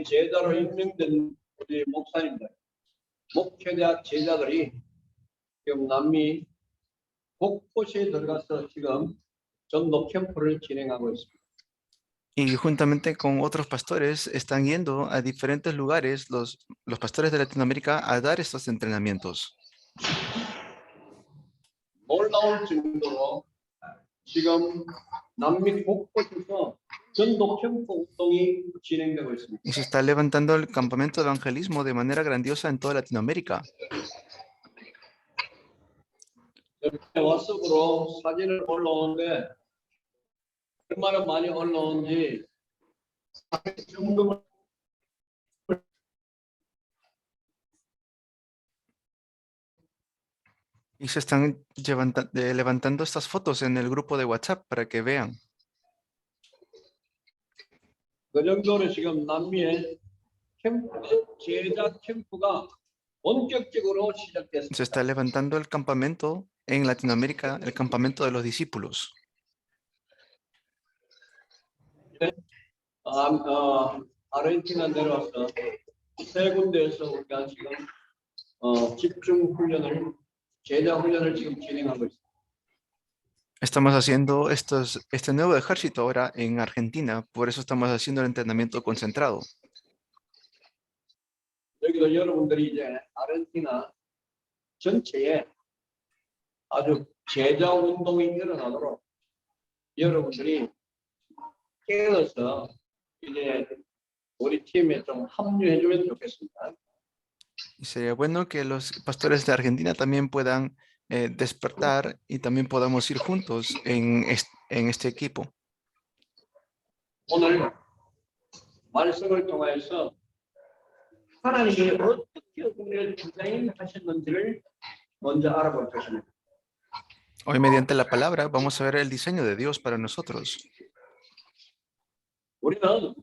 제자로 임명된 우리 목사님들, 목회자 제자들이 지금 남미 곳곳에 들어가서 지금 전도 캠프를 진행하고 있습니다. Y juntamente con otros pastores están yendo a diferentes lugares, los pastores de Latinoamérica, a dar estos entrenamientos. 놀라울 정도로 지금 남미 곳곳에서 전도 캠프 운동이 진행되고 있습니다. Y se está levantando el campamento de evangelismo de manera grandiosa en toda Latinoamérica. 왓츠으로 사진을 올라오는데 얼마나 많이 올라오는지 점검을 Y se están levantando estas fotos en el grupo de WhatsApp para que vean. 그 정도로 지금 남미의 캠프, 제자 캠프가 본격적으로 시작됐습니다. Se está levantando el campamento en Latinoamérica, el campamento de los discípulos. 아르헨티나 내려와서 세 군데에서 우리가 지금 집중 훈련을, 제자 훈련을 지금 진행하고 있습니다. Estamos haciendo este nuevo ejército ahora en Argentina, por eso estamos haciendo el entrenamiento concentrado. 여기도 여러분들이 이제 아르헨티나 전체에 아주 제자 운동이 일어나도록 여러분들이 깨어서 이제 우리 팀에 좀 합류해 주면 좋겠습니다. Y sería bueno que los pastores de Argentina también puedan despertar y también podamos ir juntos en este equipo. 오늘 말씀을 통해서 하나님이 어떻게 우리를 디자인하셨는지를 먼저 알아볼 것입니다. Hoy mediante la palabra vamos a ver el diseño de Dios para nosotros. 우리는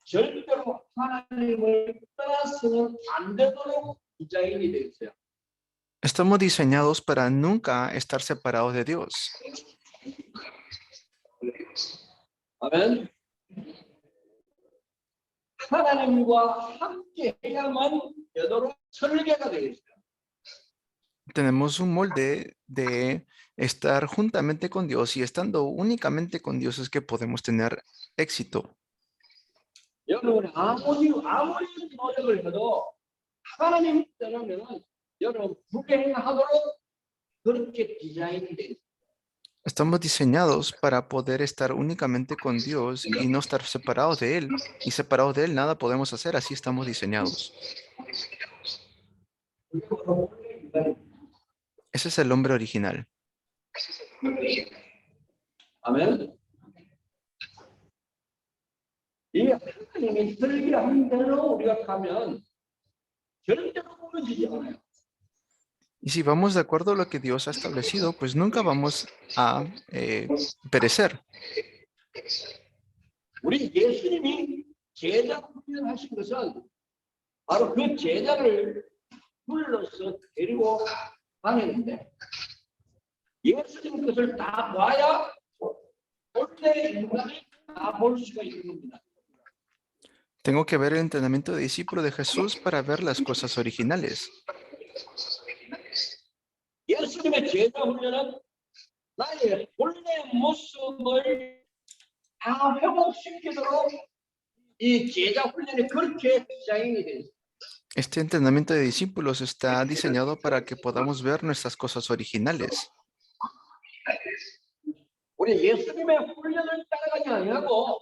절대로 하나님을 떠나서는 안 되도록 디자인이 되어 있어요. Estamos diseñados para nunca estar separados de Dios. 아멘. 하나님과 함께 해야만 되도록 설계가 되어 있어요. Tenemos un molde de estar juntamente con Dios y estando únicamente con Dios es que podemos tener éxito. 여러분이 아무리 노력을 해도 하나님 떠나면 여러분 불행하도록 그렇게 디자인이 돼 있어요. Estamos diseñados para poder estar únicamente con Dios y no estar separados de Él. Y separados de Él nada podemos hacer, así estamos diseñados. Ese es el hombre original. 아멘. 이 하나님이 설계한 대로 우리가 가면 절대로 무너지지 않아요. Y si vamos de acuerdo a lo que Dios ha establecido, pues nunca vamos a perecer. 우리 예수님이 제자 훈련하신 것은 바로 그 제자를 불러서 데리고 다녔는데 예수님 것을 다 봐야 본래 인간이 다 볼 수가 있는 겁니다. Tengo que ver el entrenamiento de discípulo de Jesús para ver las cosas originales. 예수님의 제자 훈련은 나의 본래 모습을 다 회복시키도록 이 제자 훈련이 그렇게 디자인이 되어 있습니다. Este entrenamiento de discípulos está diseñado para que podamos ver nuestras cosas originales. 우리 예수님의 훈련을 따라가지 아니하고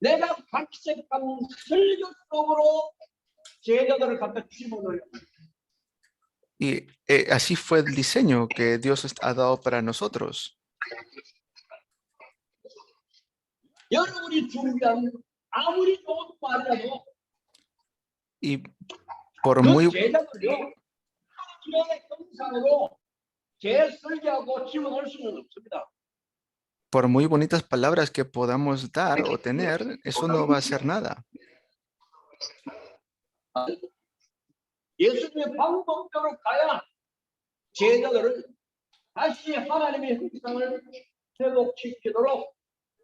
내가 각색한 설교 속으로 제자들을 갖다 집어넣어요. Y así fue el diseño que Dios ha dado para nosotros. 여러분이 준비한 아무리 좋은 말이라도 Y por muy, 제자들요 하나님의 형상으로 재설계하고 집어넣을 수는 없습니다. por muy bonitas palabras que podamos dar o tener, eso no va a hacer nada. 예수님의 방법대로 가야 제자들을 다시 하나님의 형상을 회복시키도록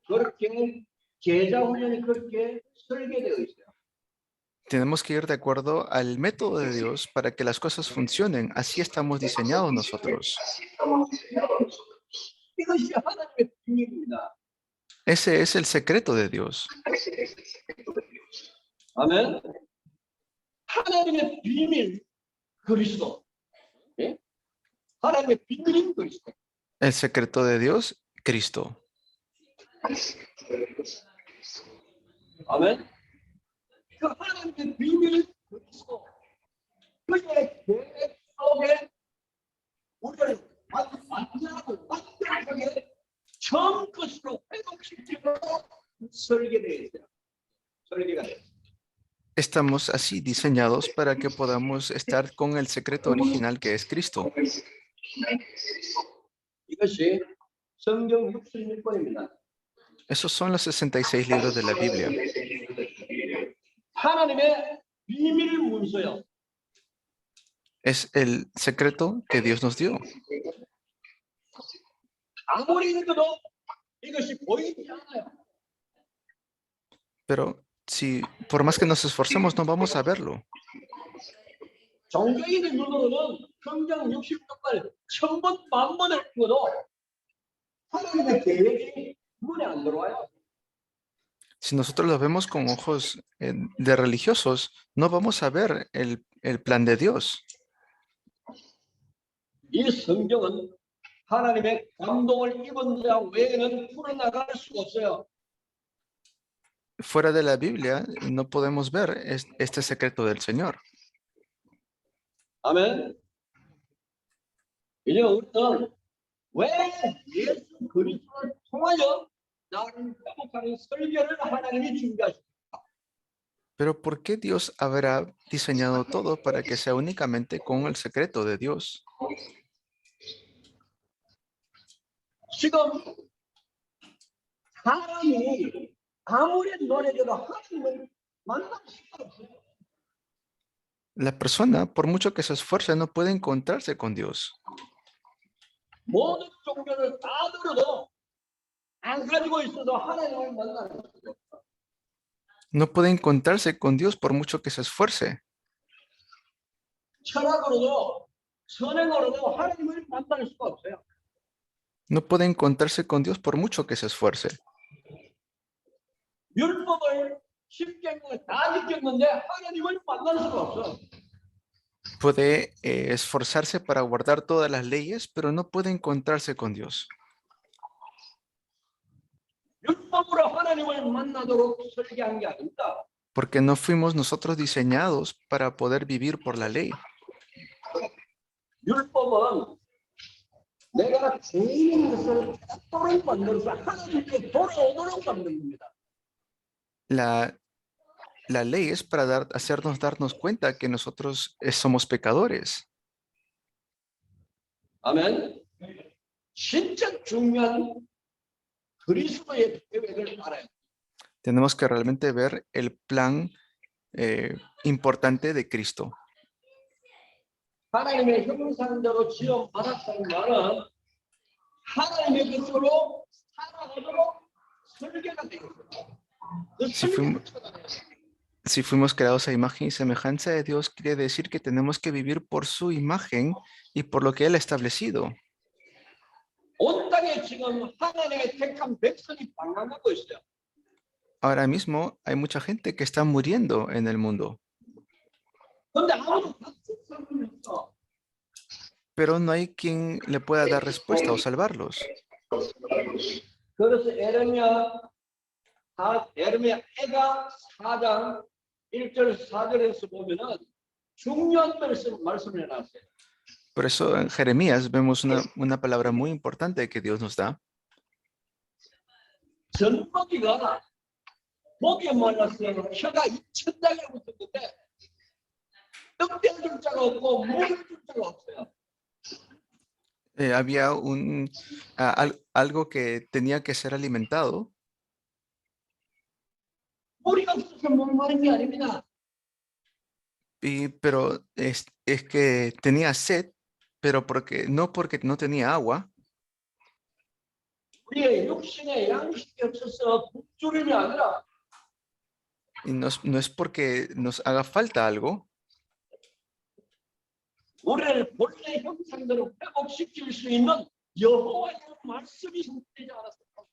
그렇게 제자 훈련이 그렇게 설계되어 있어요. Tenemos que ir de acuerdo al método de Dios para que las cosas funcionen. Así estamos diseñados nosotros. 이것이 하나님의 비밀입니다. Ese es el secreto de Dios. 아멘. 하나님의 비밀 그리스도. 예? 하나님의 비밀인 그리스도. El secreto de Dios, Cristo. 아멘. 그 하나님의 비밀 그리스도. 그의 계획 속에 우리를 만나고 완전하게 처음 것으로 회복시키고 설계되어 있어요. 설계가 돼요. Estamos así diseñados para que podamos estar con el secreto original que es Cristo. 이것이 성경 66권입니다. Esos son los 66 libros de la Biblia. 하나님의 비밀 문서요. Es el secreto que Dios nos dio. 아무리 읽어도 이것이 보이지 않아요. Pero si por más que nos esforcemos, no vamos a verlo. 종교인의 눈으로는 성경 66권 1000번 만번을 읽어도 하나님의 계획이 눈에 안 들어와요. Si nosotros lo vemos con ojos de religiosos, no vamos a ver el plan de Dios. 이 성경은 하나님의 감동을 입은 자 외에는 풀어나갈 수가 없어요. Fuera de la Biblia, no podemos ver este secreto del Señor. 아멘. 이제 우리는 왜 예수 그리스도를 통하여 나를 회복하는 설계를 하나님이 준비하십니까? Pero ¿por qué Dios habrá diseñado todo para que sea únicamente con el secreto de Dios? 지금 사람이 아무리 노력해도 하나님을 만날 수가 없어요. La persona, por mucho que se esfuerce, no puede encontrarse con Dios. 모든 종교를 다 들어도 안 가지고 있어도 하나님을 만나는 수가 없어요. No puede encontrarse con Dios por mucho que se esfuerce. 철학으로도 선행으로도 하나님을 만날 수가 없어요. No puede encontrarse con Dios por mucho que se esfuerce. 율법을 10계명을 다 지켰는데 하나님을 만날 수가 없어. Puede esforzarse para guardar todas las leyes, pero no puede encontrarse con Dios. 율법으로 하나님을 만나도록 설계한 게 아닙니다. Porque no fuimos nosotros diseñados para poder vivir por la ley. 율법은 내가 죄인인 것을 똑바로 만들어서 하나님께 돌아오도록 만든 겁니다. La ley es para hacernos darnos cuenta que nosotros somos pecadores. 아멘. 진짜 중요한 그리스도의 계획을 알아야 돼. Tenemos que realmente ver el plan importante de Cristo. 하나님의 형상대로 지어 받았다는 하나님의 것으로 살아가도록 설계가 되어 있어요. 그 설계를 찾아내야 돼요. Si fuimos creados a imagen y semejanza de Dios, quiere decir que tenemos que vivir por su imagen y por lo que Él ha establecido. 온 땅에 지금 하나님의 택한 백성이 방황하고 있어요. Ahora mismo hay mucha gente que está muriendo en el mundo, 그런데 아무도 받을 사람이 없어. pero no hay quien le pueda dar respuesta o salvarlos. 그래서 에레미야 애가 4장 1절 4절에서 보면은 중요한 말씀을 해놨어요. Por eso en Jeremías vemos una palabra muy importante que Dios nos da. 전복이가 목이 말랐어요. 혀가 2,000장에 붙었는데 떡 떼줄 자가 없고 물을 줄 자가 없어요. Había algo que tenía que ser alimentado, 물이 없어서 목마른 게 아닙니다. pero es que tenía sed, pero no porque no tenía agua, 우리의 육신의 양식이 없어서 굶주림이 아니라 Y no es porque nos haga falta algo, 우리를 본래 형상대로 회복시킬 수 있는 여호와의 말씀이 되지 않았을까?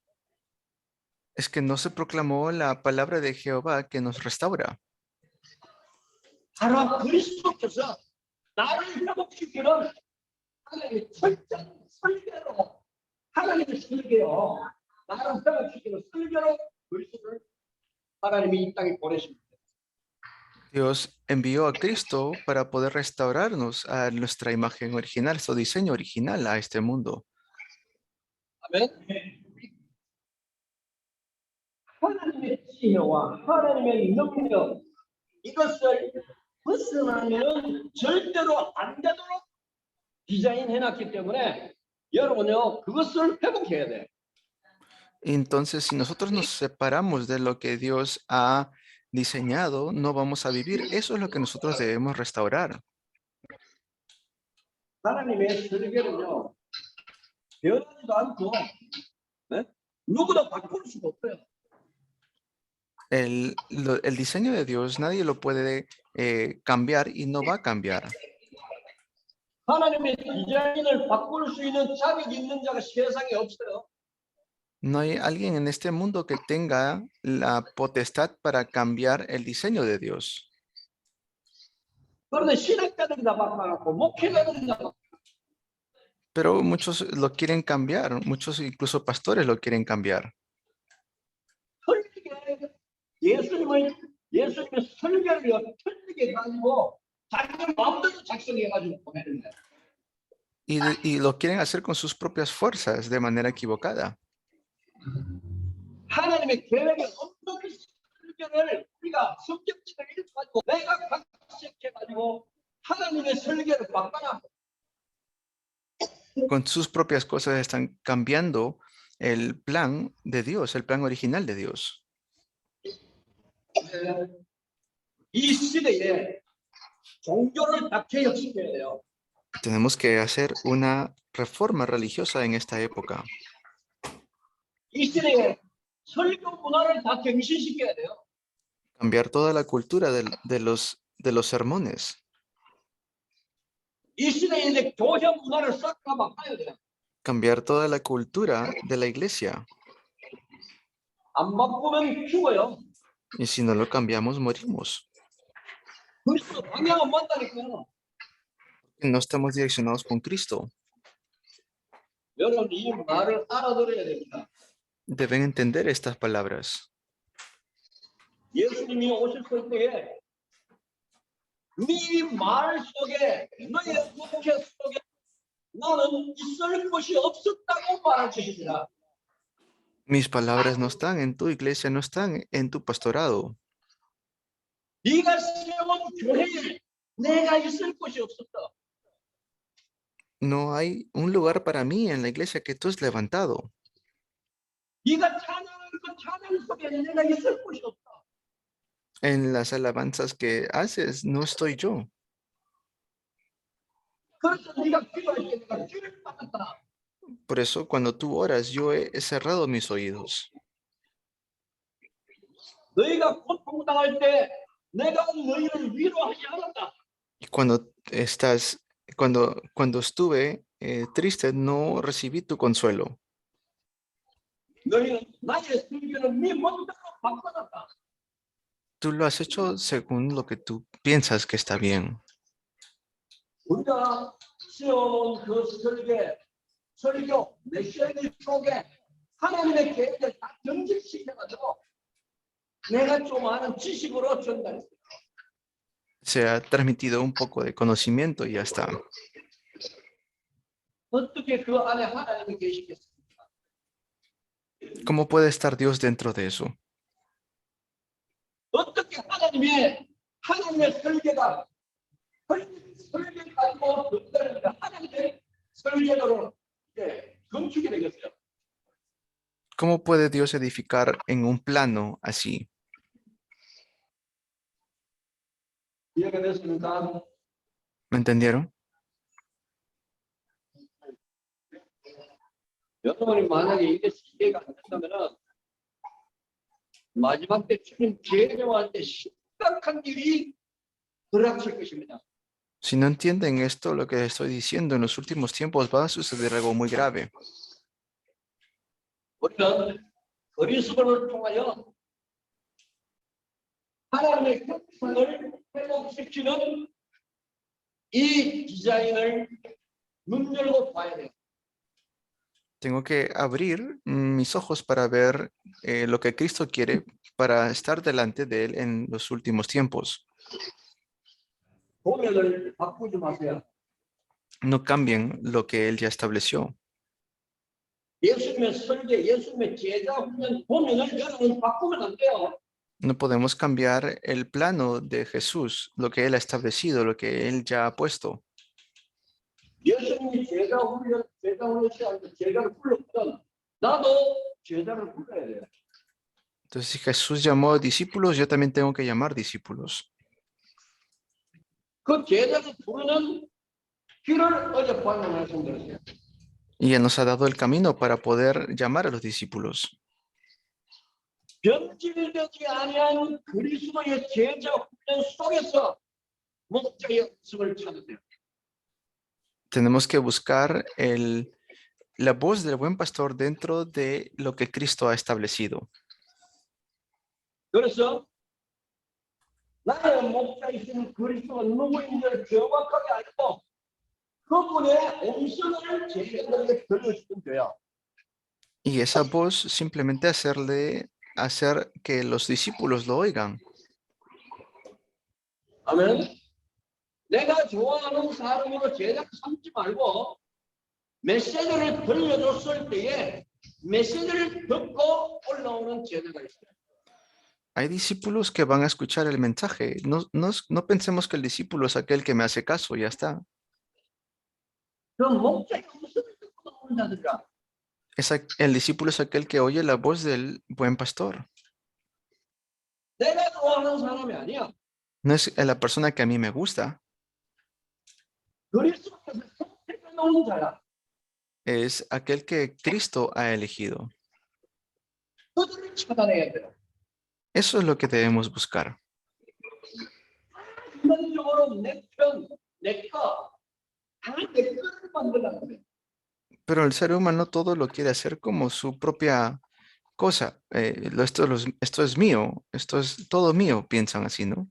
es que no se proclamó la palabra de Jehová que nos restaura. 바로 그리스도께서 나를 회복시키는 하나님의 철저한 설계로 하나님의 설계요. 나를 회복시키는 설계로 그리스도를 하나님이 이 땅에 보내십니다. Dios envió a Cristo para poder restaurarnos a nuestra imagen original, su diseño original a este mundo. 아멘. 하나님의 지혜와 하나님의 능력 이것을 벗어나면 절대로 안 되도록 디자인해놨기 때문에 여러분요 그것을 회복해야 돼. Entonces, si nosotros nos separamos de lo que Dios ha diseñado, no vamos a vivir. Eso es lo que nosotros debemos restaurar. 하나님의 설계는요 변하지도 않고 네? 누구도 바꿀 수가 없어요. El diseño de Dios nadie lo puede cambiar y no va a cambiar. 하나님의 디자인을 바꿀 수 있는 자격이 있는 자가 세상에 없어요. No hay alguien en este mundo que tenga la potestad para cambiar el diseño de Dios. 그런데 신학자들이 다 바꿔놓고 목회자들이 다 바꿔. Pero muchos lo quieren cambiar, muchos incluso pastores lo quieren cambiar. 틀리게 예수님의 설계를 틀리게 가지고 자기 마음대로 작성해가지고 보내는 거예요. Y lo quieren hacer con sus propias fuerzas de manera equivocada. 하나님의 계획에 없는 설계를 우리가 성경책을 읽어가지고 내가 각색해가지고 하나님의 설계를 바꿔놔. Con sus propias cosas están cambiando el plan de Dios, el plan original de Dios. 이 시대에 종교를 다 개혁시켜야 돼요. Tenemos que hacer una reforma religiosa en esta época. 이 시대에 설교 문화를 다 갱신시켜야 돼요. Cambiar toda la cultura de los sermones. 이 시대에 이제 교회 문화를 싹 다 바꿔야 돼요. Cambiar toda la cultura de la iglesia. 안 바꾸면 죽어요. Y si no lo cambiamos, morimos. 그리스도 방향은 맞다니까요. No estamos direccionados con Cristo. 여러분 이 말을 알아들어야 됩니다. Deben entender estas palabras. 예수님이 오셨을 때에 네 말 속에 너의 목회 속에 나는 있을 것이 없었다고 말하십니다. Mis palabras no están en tu iglesia, no están en tu pastorado. 네가 세운 교회에 내가 있을 것이 없었다. No hay un lugar para mí en la iglesia que tú has levantado. 네가 찬양하는 그 찬양 속에 내가 있을 것이 없다. En las alabanzas que haces, no estoy yo. 그래서 네가 기도할 때 내가 귀를 막았다. Por eso, cuando tú oras, yo he cerrado mis oídos. 너희가 고통당할 때 내가 너희를 위로하지 않았다. Y cuando estuve triste, no recibí tu consuelo. 너희는 나의 설교는 네 멋대로 바꿔놨다. Tú lo has hecho según lo que tú piensas que está bien. 우리가 세운 그 설교 메시지 속에 하나님의 계획을 다 경직시켜가지고 내가 좀 아는 지식으로 전달했어요. Se ha transmitido un poco de conocimiento y ya está. 어떻게 그 안에 하나님이 계시겠습니까? ¿Cómo puede estar Dios dentro de eso? 어떻게 하나님의 설계가 설계 가지고 하나님의 설계대로 건축이 되겠어요. ¿Cómo puede Dios edificar en un plano así? 이해가 됐습니까? ¿Me entendieron? 여러분이 만약에 이게 이해가 안 된다면은 마지막 때 주님 재림할 때 심각한 일이 들어닥칠 것입니다. Si no entienden esto, lo que estoy diciendo, en los últimos tiempos va a suceder algo muy grave. 우리는 그리스도를 통하여 하나님의 형상을 회복시키는 이 디자인을 눈 열고 봐야 돼요. Tengo que abrir mis ojos para ver lo que Cristo quiere para estar delante de Él en los últimos tiempos. 도면을 바꾸지 마세요. No cambien lo que Él ya estableció. 예수님의 설계, 예수님의 제자 훈련 도면을 여러분 바꾸면 안 돼요. No podemos cambiar el plano de Jesús, lo que Él ha establecido, lo que Él ya ha puesto. 예수님이 제자 훈련 시간에 제자를 불렀던 나도 제자를 불러야 돼요. Entonces, si Jesús llamó a discípulos, yo también tengo que llamar discípulos. 그 제자를 부르는 길을 어젯밤에 말씀드렸어요. Y Él nos ha dado el camino para poder llamar a los discípulos. 변질되지 아니한 그리스도의 제자 훈련 속에서 목자의 음성을 찾으세요. Tenemos que buscar la voz del buen pastor dentro de lo que Cristo ha establecido. 그래서 나의 목자이신 그리스도가 누구인지를 정확하게 알고 그분의 음성을 제자들에게 들려주면 돼요. Y esa voz simplemente hacer que los discípulos lo oigan. 아멘. 내가 좋아하는 사람으로 제자 삼지 말고 메시지를 들려줬을 때에 메시지를 듣고 올라오는 제자가 있어요. Hay discípulos que van a escuchar el mensaje. No pensemos que el discípulo es aquel que me hace caso, ya está. 그 목자의 음성을 듣고 나오는 자들이라. El discípulo es aquel que oye la voz del buen pastor. 내가 좋아하는 사람이 아니야. No es la persona que a mí me gusta, 그리스도께서 선택해 놓은 자야. es aquel que Cristo ha elegido. 그들을 찾아내야 돼요. Eso es lo que debemos buscar. 인간적으로 내 편, 내 거, 다 내 거를 만들라는 거예요. Pero el ser humano todo lo quiere hacer como su propia cosa. Esto es mío, esto es todo mío, piensan así, ¿no?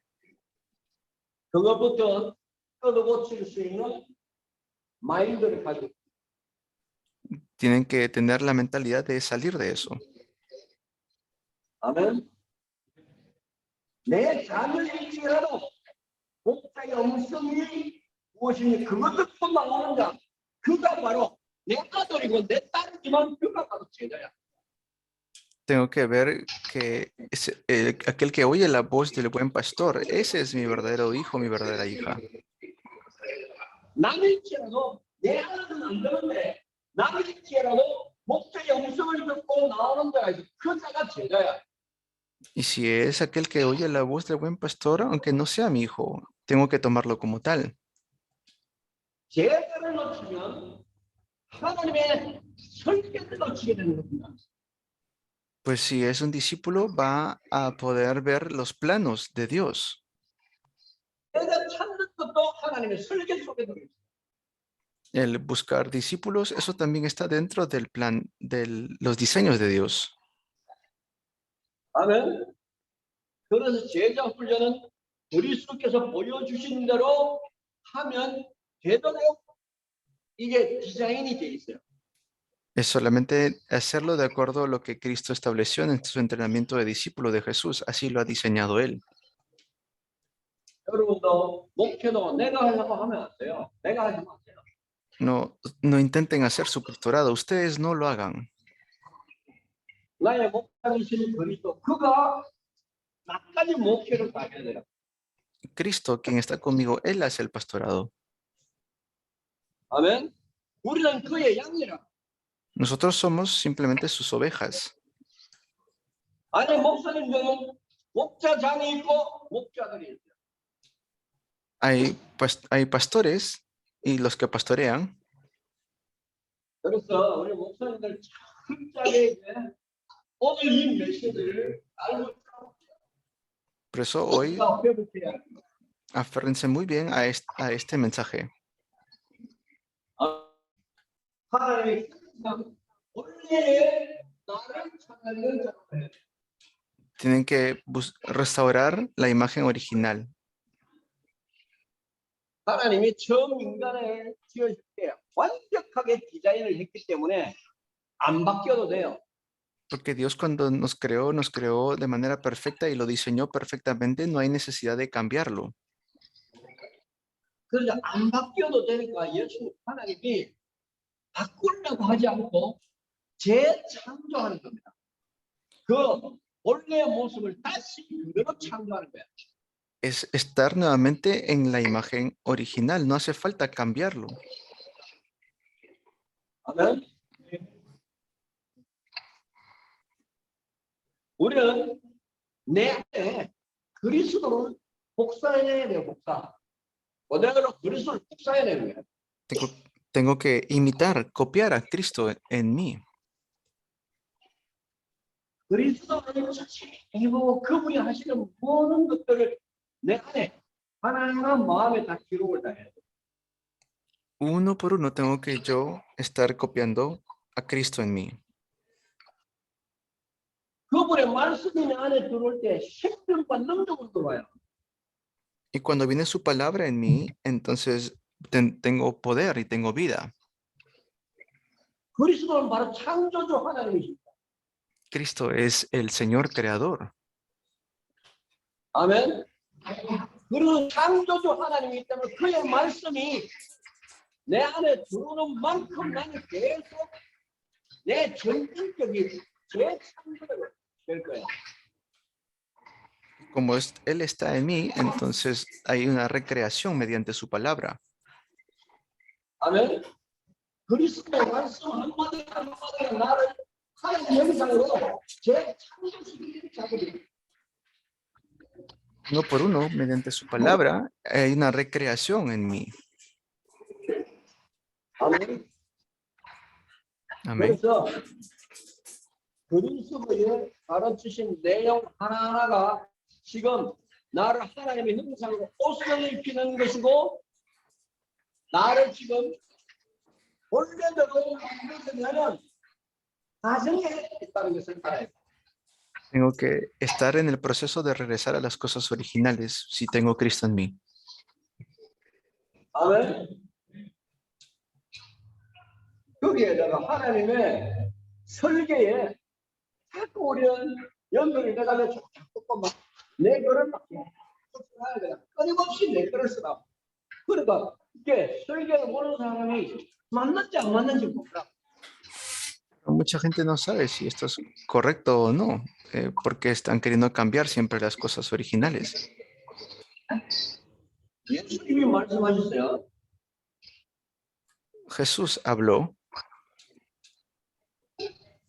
그것부터 끊어고칠 수 있는 마인드를 가지고 Tienen que tener la mentalidad de salir de eso. 아멘. 내 자녀일지라도 목자의 음성이 무엇이니 그것 듣고 나오는 자 그가 바로 내 아들이고 내 딸이지만 그가 바로 제자야. Tengo que ver que aquel que oye la voz del buen pastor, ese es mi verdadero hijo, mi verdadera hija. 남일지라도 내 아들은 안 되는데 남일지라도 목자의 음성을 듣고 나오는 자가 있어. 그 자가 제자야. Y si es aquel que oye la voz del buen pastor, aunque no sea mi hijo, tengo que tomarlo como tal. 제자를 놓치면 하나님의 설계를 놓치게 되는 겁니다. Pues si es un discípulo, va a poder ver los planos de Dios. 제자 찾는 것도 하나님의 설계 속에 들어있어요. El buscar discípulos, eso también está dentro del plan de los diseños de Dios. 아멘. 그래서 제자 훈련은 그리스도께서 보여주신 대로 하면 되도록 이게 디자인이 돼 있어요. Es solamente hacerlo de acuerdo a lo que Cristo estableció en su entrenamiento de discípulo de Jesús. Así lo ha diseñado Él. 여러분도 목회도 내가 하려고 하면 안 돼요. 내가 하지 마세요. No intenten hacer su pastorado. Ustedes no lo hagan. 나의 목자이신 그리스도 그가 나까지 목회를 다 해야 돼요. Cristo, quien está conmigo, Él hace el pastorado. 아멘. 우리는 그의 양이라. Nosotros somos simplemente sus ovejas. 아니 목사님 중은 목자장이 있고 목자들이 있어요. Hay pastores y los que pastorean. 그래서 우리 목사님들 철저하게 오늘 이 메시지를 알고 Por eso hoy 있어. 회복해야 돼. aférrense muy bien a este mensaje. 하나님의 원래 나를 찾는 자로 Tienen que restaurar la imagen original. 하나님이 처음 인간을 지으실 때 완벽하게 디자인을 했기 때문에 안 바뀌어도 돼요. Porque Dios cuando nos creó de manera perfecta y lo diseñó perfectamente, no hay necesidad de cambiarlo. 그래서 안 바뀌어도 되니까 예수 하나님이 바꾸려고 하지 않고 재창조하는 겁니다. 그 원래의 모습을 다시 그대로 창조하는 거야. Es estar nuevamente en la imagen original, no hace falta cambiarlo. 아멘. 우리는 내 안에 그리스도를 복사해내야 돼요. 복사. 그대로 그리스도를 복사해내는 거예요. Tengo que imitar, copiar a Cristo en mí. 그리스도를 이고 그분이 하시는 모든 것들을 내 안에 하나하나 마음에 다 기록을 다 해야 돼. Uno por uno tengo que yo estar copiando a Cristo en mí. 그분의 말씀이 내 안에 들어올 때 생명과 능력을 들어와요. Y cuando viene su palabra en mí, entonces tengo poder y tengo vida. 그리스도는 바로 창조주 하나님이십니다. Cristo es el Señor creador. 아멘. 그리고 창조주 하나님이기 때문에 그의 말씀이 내 안에 들어오는 만큼 나는 계속 내 전진적인 재창조가 될 거예요. Como Él está en mí, entonces hay una recreación mediante su palabra. 아멘. 그리스도의 말씀 한마디 한마디가 나를 하나님 형상으로 재창조시키는 작업이. Uno por uno, mediante su palabra, hay una recreación en mí. 아멘. Amén. 그래서 그리스도의 가르치신 내용 하나하나가 지금 나를 하나님의 형상으로 옷을 입히는 것이고 나를 지금 원래대로 만들어내는 과정에 있다는 것을 알아야 돼. Tengo que estar en el proceso de regresar a las cosas originales si tengo Cristo en mí. 아멘. 거기에다가 하나님의 설계에 자꾸 우리는 연결이 돼가지고 자꾸 내 거를 막 써야 돼. 끊임없이 내 거를 쓰라. 그러니까 이게 설계를 모르는 사람이 맞는지 안 맞는지 몰라. Mucha gente no sabe si esto es correcto o no, porque están queriendo cambiar siempre las cosas originales. 예수님이 말씀하셨어요. Jesús habló,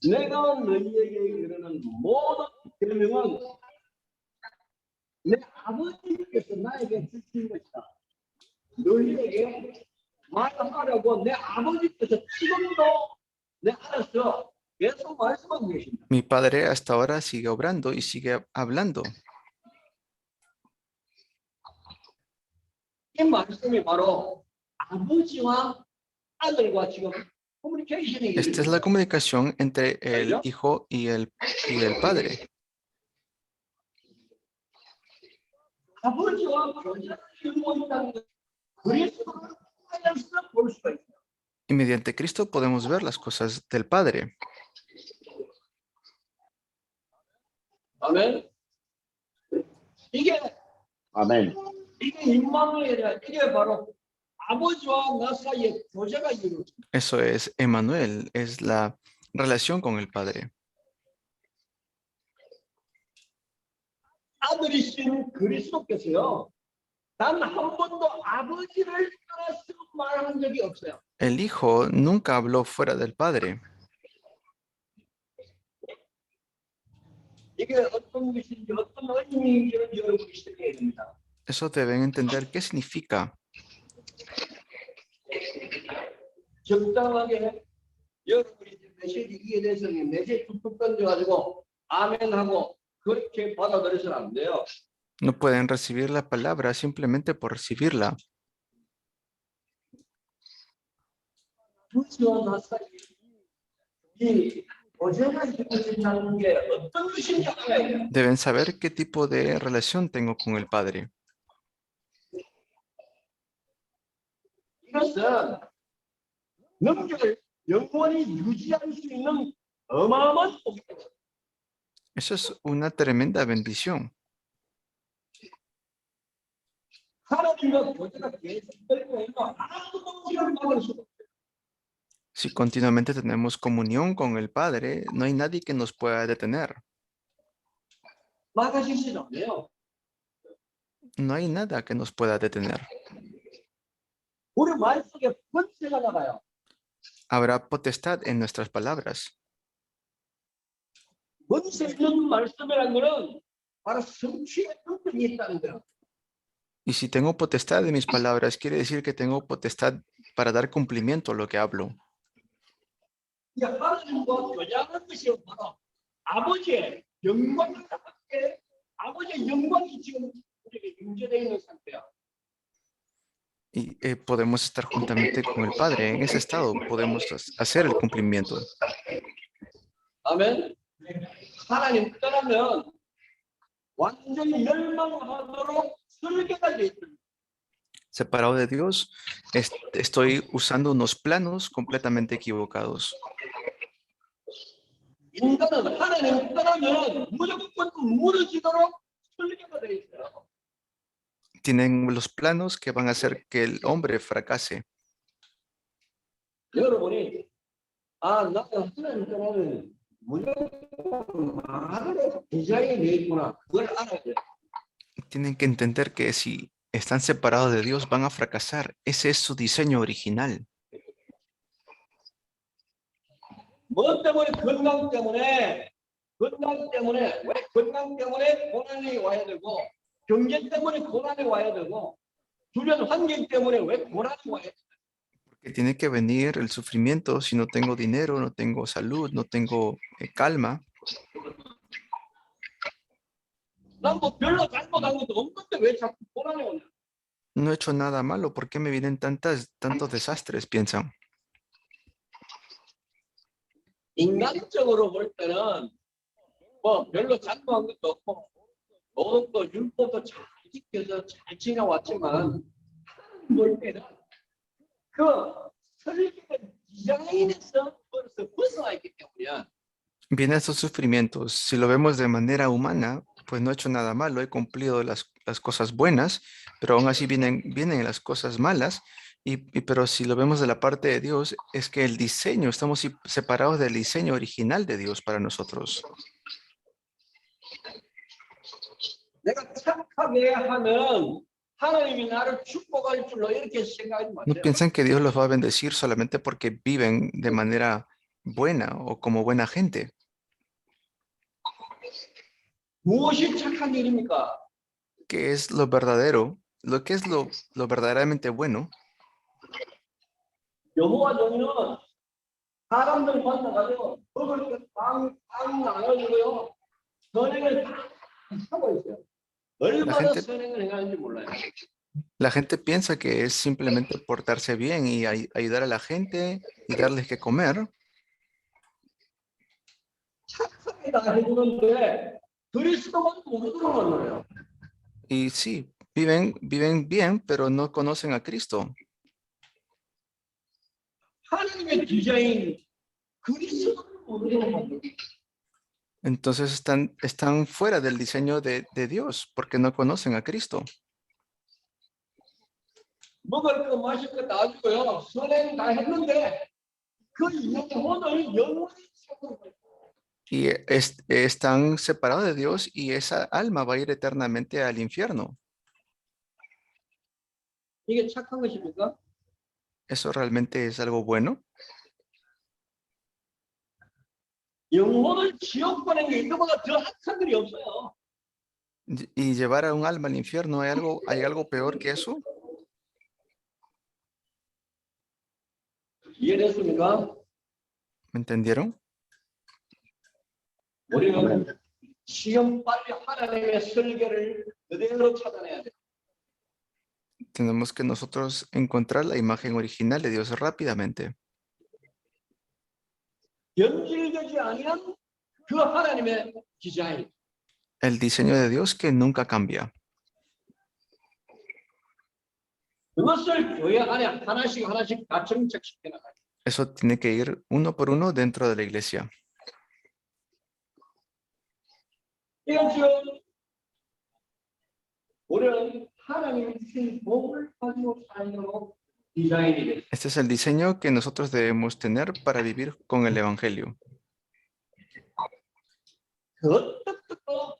내가 너희에게 이르는 모든 계명은 내 아버지께서 나에게 주신 것이다. 너희에게 말하라고 내 아버지께서 지금도 내 안에서 계속 말씀하고 계십니다. mi Padre hasta ahora sigue obrando y sigue hablando. 이 말씀이 바로 아버지와 아들과 지금 커뮤니케이션이 Esta es la comunicación entre el Hijo y el Padre. 아버지와 교제를 이루고 있다는 것, 그리스도를 통해서 볼 수가 있어요. Y mediante Cristo podemos ver las cosas del Padre. 아멘. 이게 아멘. 이게 임마누엘이라 이게 바로 아버지와 나 사이에 교제가 이루어집니다. Eso es Emmanuel, es la relación con el Padre. 아들이신 그리스도께서요. 단 한 번도 아버지를 떠나서 말한 적이 없어요. El Hijo nunca habló fuera del Padre. 이게 어떤 것인지 어떤 의미인지 여러분이 생각해야 됩니다. Eso deben entender qué significa. 적당하게 여러분이 메시지 이해돼서 메시지 툭툭 던져가지고 아멘하고 그렇게 받아들여서는 안 돼요. No pueden recibir la palabra simplemente por recibirla. 그리스도와 나 사이 이 어제가 이루어진다는 게 어떤 뜻인지 알아야 돼요. Deben saber qué tipo de relación tengo con el Padre. 이것은 능력을 영원히 유지할 수 있는 어마어마한 복이에요. Eso es una tremenda bendición. 하나님과 교제가 계속되고 있는 아무도 복을 받을 수 없어요. Si continuamente tenemos comunión con el Padre, no hay nadie que nos pueda detener. 막으실 수는 없네요. No hay nada que nos pueda detener. 우리 말 속에 권세가 나가요. Habrá potestad en nuestras palabras. 권세 있는 말씀이라는 것은 바로 성취의 능력이 있다는 거예요. Y si tengo potestad en mis palabras, quiere decir que tengo potestad para dar cumplimiento a lo que hablo. 이 하나님과 교제하는 것이 바로 아버지의 영광과 함께 아버지의 영광이 지금 우리에게 임재되어 있는 상태야. Y podemos estar juntamente con el Padre. En ese estado podemos hacer el cumplimiento. 아멘. 하나님 떠나면 완전히 멸망하도록 설계가 되어 있습니다. Separado de Dios, estoy usando unos planos completamente equivocados. 인간은 하나님 떠나면 무조건 무너지도록 설계가 되어 있어요. Tienen los planos que van a hacer que el hombre fracase. 여러분이 나는 하나님 떠나면 무조건 말을 디자인이 되어 있구나. 그걸 알아야 돼요. Tienen que entender que si están separados de Dios van a fracasar. Ese es su diseño original. 뭐 때문에 건강 때문에 왜 건강 때문에 고난이 와야 되고 경제 때문에 고난이 와야 되고 주변 환경 때문에 왜 고난이 와야 되고 Porque tiene que venir el sufrimiento si no tengo dinero, no tengo salud, no tengo calma. 난 뭐 별로 잘못한 것도 없는데 왜 자꾸 고난이 오냐. No he hecho nada malo. ¿Por qué me vienen tantos desastres? Piensan. 인간적으로 볼 때는 뭐 별로 잘못한 것도 없고 도덕도 율법도 잘 지켜서 잘 지나왔지만 볼 때는 그 설계된 디자인에서 벌써 벗어나 있기 때문이야. Vienen esos sufrimientos. Si lo vemos de manera humana, pues no he hecho nada malo. He cumplido las cosas buenas, pero aún así vienen las cosas malas. Pero si lo vemos de la parte de Dios, es que el diseño, estamos separados del diseño original de Dios para nosotros. 내가 착하게 하면 하나님이 나를 축복할 줄로 이렇게 생각하지 No 마세요. piensan que Dios los va a bendecir solamente porque viven de manera buena o como buena gente. 무엇이 착한 일입니까? ¿Qué es lo verdadero? Lo que es lo verdaderamente bueno 여호와 종이는 사람들 만나가지고 먹을 것빵 나눠주고요. 선행을 다 하고 있어요. 얼마나 gente- 선행을 행하는지 몰라요. La gente piensa que es simplemente portarse bien y ayudar a la gente y darles que comer. 착하게 다 해주는데 그리스도만 모르도록 만나요. Y sí, viven bien, pero no conocen a Cristo. 하나님의 디자인 그리스도를 모르도록 만나요. Entonces están fuera del diseño de Dios porque no conocen a Cristo. 먹을 거 마실 거 다 주고요. 선행 다 했는데 그 영혼을 영원히 찾는 거예요. Y están separados de Dios y esa alma va a ir eternamente al infierno. 이게 착한 것입니까? ¿Eso realmente es algo bueno? 영혼을 지옥 보낸 게 이거보다 더 악한 일이 없어요. ¿Y llevar a un alma al infierno, hay algo peor que eso? 이해됐습니까? ¿Me entendieron? 우리는 지금 빨리 하나님의 설계를 그대로 찾아내야 돼. Tenemos que nosotros encontrar la imagen original de Dios rápidamente. 변질되지 아니한 그 하나님의 디자인. El diseño de Dios que nunca cambia. 그것을 교회 안에 하나씩 하나씩 다 정착시켜 나가요. Eso tiene que ir uno por uno dentro de la iglesia. 이건 지금 우리는 하나님의 주신 복을 가지고 살도록 디자인이 됐어요. Este es el diseño que nosotros debemos tener para vivir con el Evangelio. 그 어떤 것도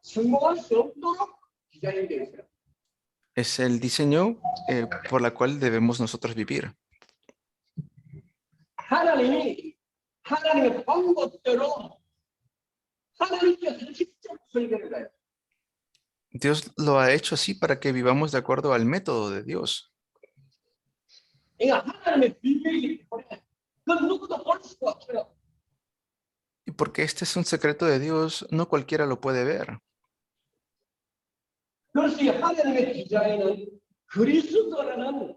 성공할 수 없도록 디자인이 되어 있어요. Es el diseño por la cual debemos nosotros vivir. 하나님이 하나님의 방법대로 하나님께서 직접 설계를 해요. Dios lo ha hecho así para que vivamos de acuerdo al método de Dios. 그러니까 하나님의 비밀이기 때문에 그 누구도 볼 수가 없어요. Y porque este es un secreto de Dios, no cualquiera lo puede ver. 그래서 이 하나님의 디자인은 그리스도라는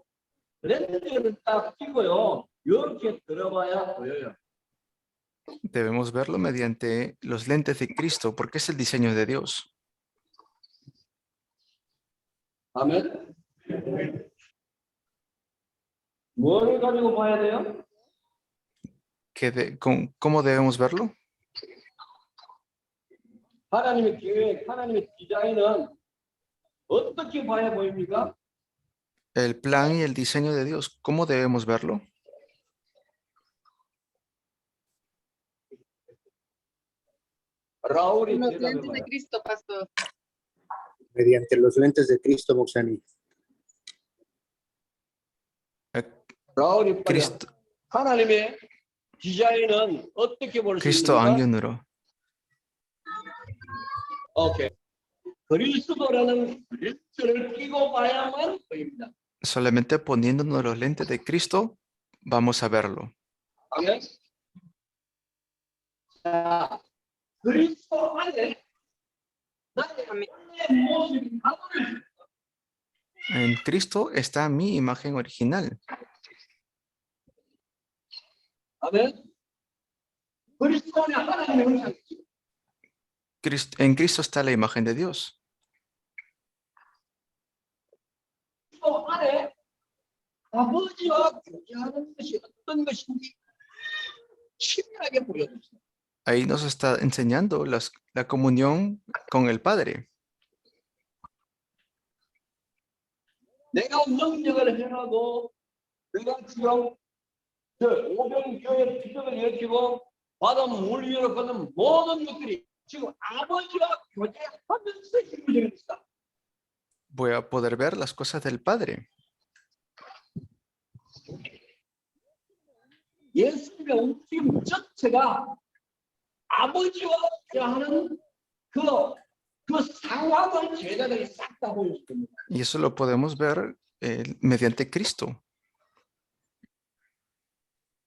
렌즈를 딱 끼고요. 이렇게 들어봐야 보여요. Debemos verlo mediante los lentes de Cristo, porque es el diseño de Dios. 아멘. 뭐를 가지고 봐야 돼요? ¿Cómo debemos verlo? 하나님의 계획, 하나님의 디자인은 어떻게 봐야 보입니까? El plan y el diseño de Dios, ¿cómo debemos verlo? 라울이 Los lentes de 대답해봐요. Cristo, pastor. Mediante los lentes de Cristo, Moxani. 라울이 빨리 Cristo, 하나님의 디자인은 어떻게 볼 수 Cristo 있습니까? Angiunuro. 오케이. 그리스도라는 렌즈를 끼고 봐야만 보입니다. Solamente poniéndonos los lentes de Cristo, vamos a verlo. 아멘. 자, 그리스도 안에 나의 원래 모습이 나오는 En Cristo está mi imagen original. 아멘. 그리스도 안에 하나님의 형상이 En Cristo está la imagen de Dios. 그리스도 안에 아버지와 교제하는 것이 어떤 것인지 친밀하게 보여줬어요. Ahí nos está enseñando la comunión con el Padre. 내가 능력을 행하고 내가 지금 저 오병교회 기적을 일으키고 바다 물 일으키는 모든 것들이 지금 아버지와 교제하면서 이루어지는 것이다. Voy a poder ver las cosas del Padre. 예수님의 움직임 전체가 아버지와 교제하는 그 상황을 제자들이 싹 다 보여줍니다. Y eso lo podemos ver mediante Cristo.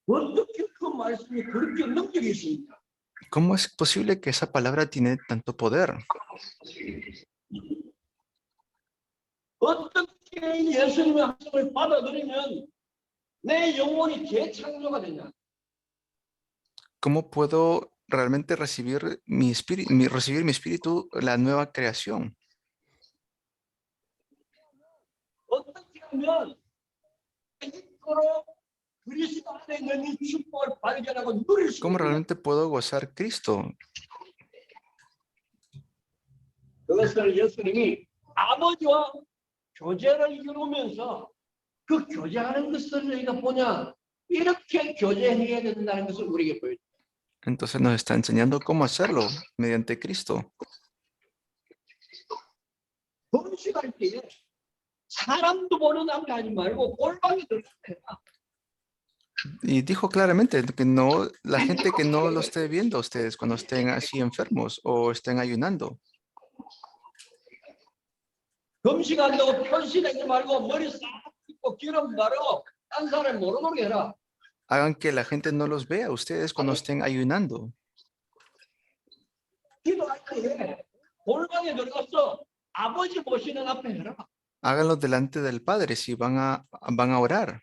어떻게 그 말씀이 그렇게 능력이 있습니까? ¿Cómo es posible que esa palabra tiene tanto poder? 어떻게 예수님의 하심을 받아들이면 내 영혼이 재창조가 되냐? ¿Cómo puedo realmente recibir recibir mi espíritu, la nueva creación? 어떻게 하면 이토록 그리스도 안에 있는 이 축복을 발견하고 누릴 수 ¿Cómo 있느냐? realmente puedo gozar Cristo? 그것을 예수님이 아버지와 교제를 이루면서 그 교제하는 것을 너희가 보냐? 이렇게 교제해야 된다는 것을 우리에게 보여줍니다. Entonces nos está enseñando cómo hacerlo mediante Cristo. 금식할 때에 사람도 보는 앞에 하지 말고 골방에 들어가야 Y dijo claramente que no, la gente que no lo esté viendo a ustedes cuando estén así enfermos o estén ayunando. 금식한다고 편식하지 말고 머리 싹 빗고 기름 바르고 딴 사람 모르게 해라. Hagan que la gente no los vea a ustedes cuando estén ayunando. 기도할 때 골방에 들어가서 아버지 모시는 앞에 해라. Háganlo delante del Padre si van a orar.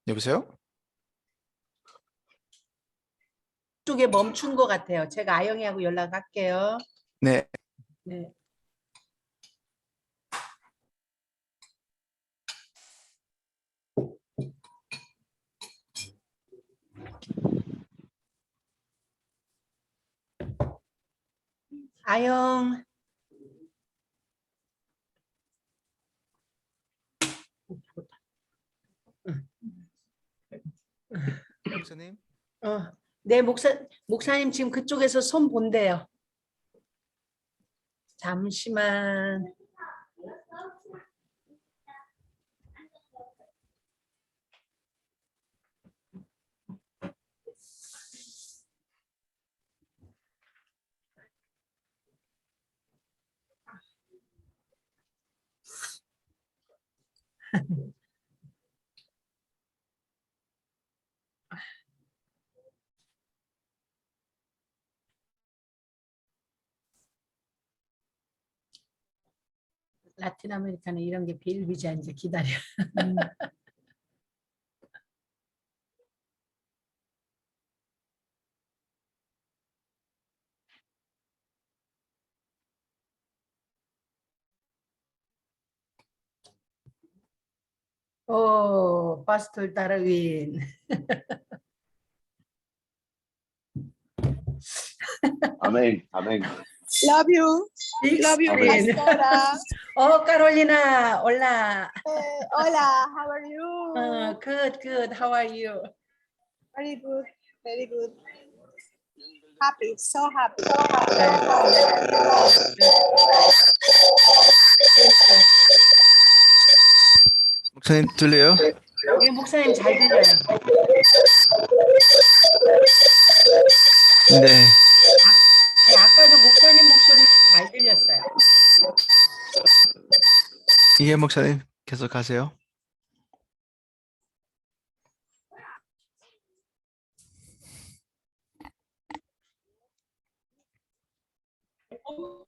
여보세요? 쪽에 멈춘 것 같아요. 제가 아영이하고 연락할게요. 네. 네. 아영. 목사님? 네, 목사님 지금 그쪽에서 손 본대요. 잠시만. 라틴 아메리카는 이런 게 비일비재한 이제 기다려. 오, 파스톨 다르윈. 아멘, 아멘. Love you. Love you, 빅스크린. Pastora. Carolina, hola. Hola, how are you? Good, good. How are you? Very good, very good. Happy, so happy, so happy. 목사님 들려요? 우리 목사님 잘 들려요. 네. 네, 아까도 목사님 목소리 잘 들렸어요. 예, 목사님 계속 하세요.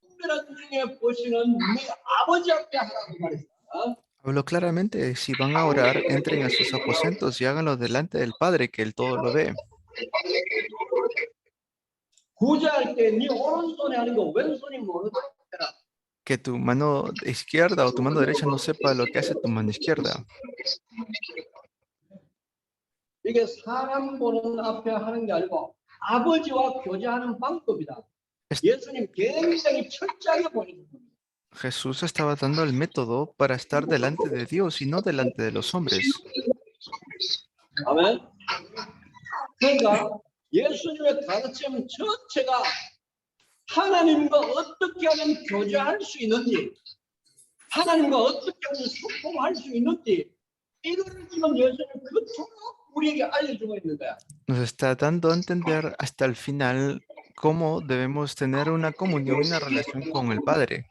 특별한 중에 보시는 네 아버지 앞에 하라고 말했어. Hablo claramente, si van a orar, entren a sus aposentos y háganlo delante del Padre, que Él todo lo ve. 구제할 때 네 오른손에 하는 거 왼손이 모르도록 해라. Que tu mano izquierda o tu mano derecha no sepa lo que hace tu mano izquierda. 이게 사람 보는 앞에 하는 게 아니고 아버지와 교제하는 방법이다. 예수님 굉장히 철저하게 보여줍니다. Jesús estaba dando el método para estar delante de Dios y no delante de los hombres. 아멘. 그러니까 예수님의 가르침 전체가 하나님과 어떻게 하면 교제할 수 있는지, 하나님과 어떻게 하면 소통할 수 있는지, 이거를 지금 예수님 그토록 우리에게 알려주고 있는 거야. Nos está dando a entender hasta el final cómo debemos tener una comunión y una relación con el Padre.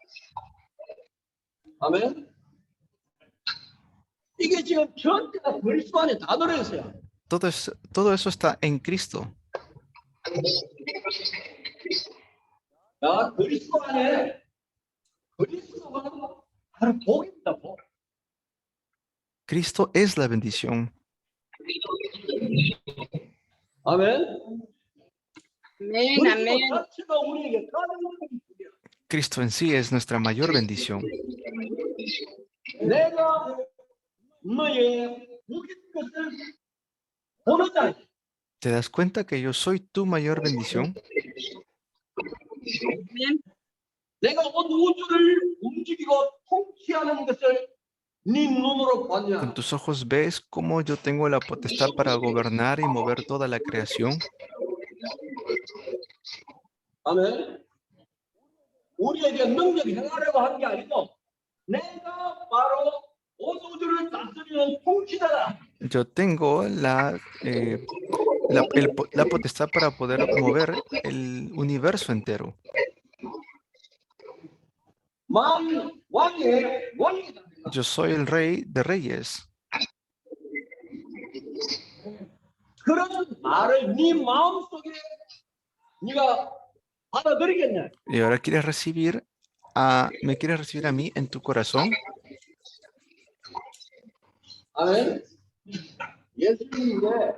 아멘. 이게 지금 전체가 그리스도 안에 다 들어있어요. Todo eso está en Cristo. 야, 그리스도 안에 그리스도가 바로 복입니다. 복. Cristo es la bendición. 아멘. Amén, 그리스도 amén. 자체가 우리에게 가장 큰 복이야. Cristo en sí es nuestra mayor bendición. 내가 너의 복인 것을 보는 자. ¿Te das cuenta que yo soy tu mayor bendición? 내가 온 우주를 움직이고 통치하는 것을 네 눈으로 봤냐? Con tus ojos ves cómo yo tengo la potestad para gobernar y mover toda la creación. 아멘. 우리에게 능력 행하려고 한 게 아니고 내가 바로 온 우주를 다스리는 통치자다. Yo tengo la potestad para poder mover el universo entero. 왕의 왕이다. Yo soy el rey de reyes. 그런 말을 네 마음속에 네가 받아들이겠냐? Y ahora me quieres recibir a mí en tu corazón. 아멘. 예수님의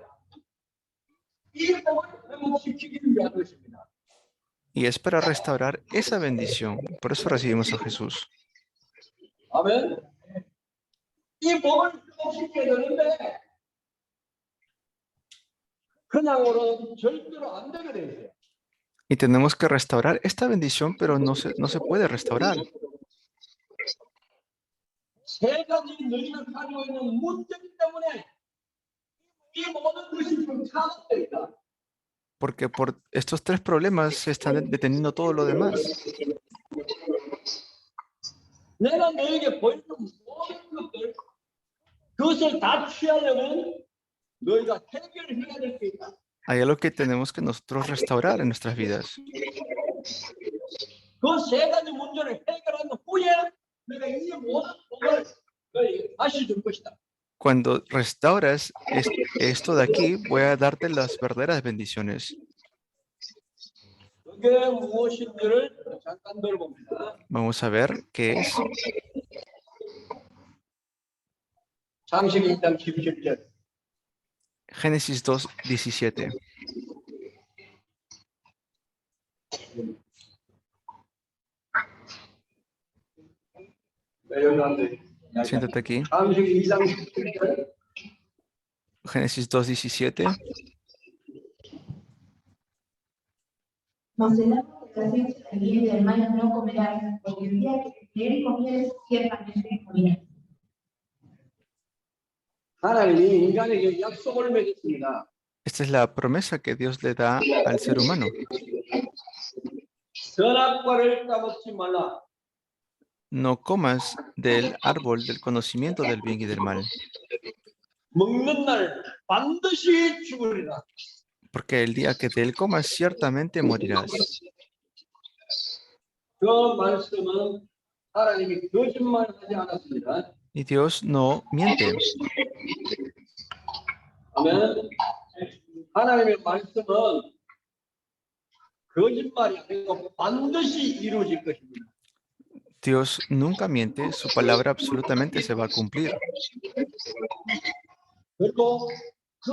이 복을 회복시키기 위한 것입니다. Y es para restaurar esa bendición. Por eso recibimos a Jesús. 아멘. 이 복을 회복시켜야 되는데 그냥으로는 절대로 안 되게 돼 있어요. Y tenemos que restaurar esta bendición, pero no se puede restaurar. 세 가지 너희가 가지고 있는 문제 때문에 이 모든 것이 지금 차단되어 있다. Porque por estos tres problemas se está deteniendo todo lo demás. 내가 너에게 보이는 모든 것들 그것을 다 취하려면 너희가 해결해야 될 게 있다. Hay algo que tenemos que nosotros restaurar en nuestras vidas. 그 세 가지 문제를 해결한 후에 내가 이 모든 복을 너희에게 다시 줄 것이다. Cuando restauras esto de aquí, voy a darte las verdaderas bendiciones. 그게 무엇인지를 잠깐 들어봅니다. Vamos a ver qué es. 창세기 1장 17절. Génesis 2:17. Siéntate aquí. 창세기 2장 17절. Génesis 2:17. Mas el árbol de la ciencia del bien y del mal no comerás, porque el día que de él comieres, ciertamente morirás. 하나님이 인간에게 약속을 맺었습니다. Esta es la promesa que Dios le da al ser humano. 선악과를 따먹지 말라. No comas del árbol del conocimiento del bien y del mal, 먹는 날 반드시 죽으리라. porque el día que de él comas ciertamente morirás. 그 말씀은 하나님이 거짓말하지 않았습니다. Y Dios no miente. 아멘. 하나님의 말씀은 거짓말이 아니고 반드시 이루어질 것입니다. Dios nunca miente, su palabra absolutamente se va a cumplir. 그리고 그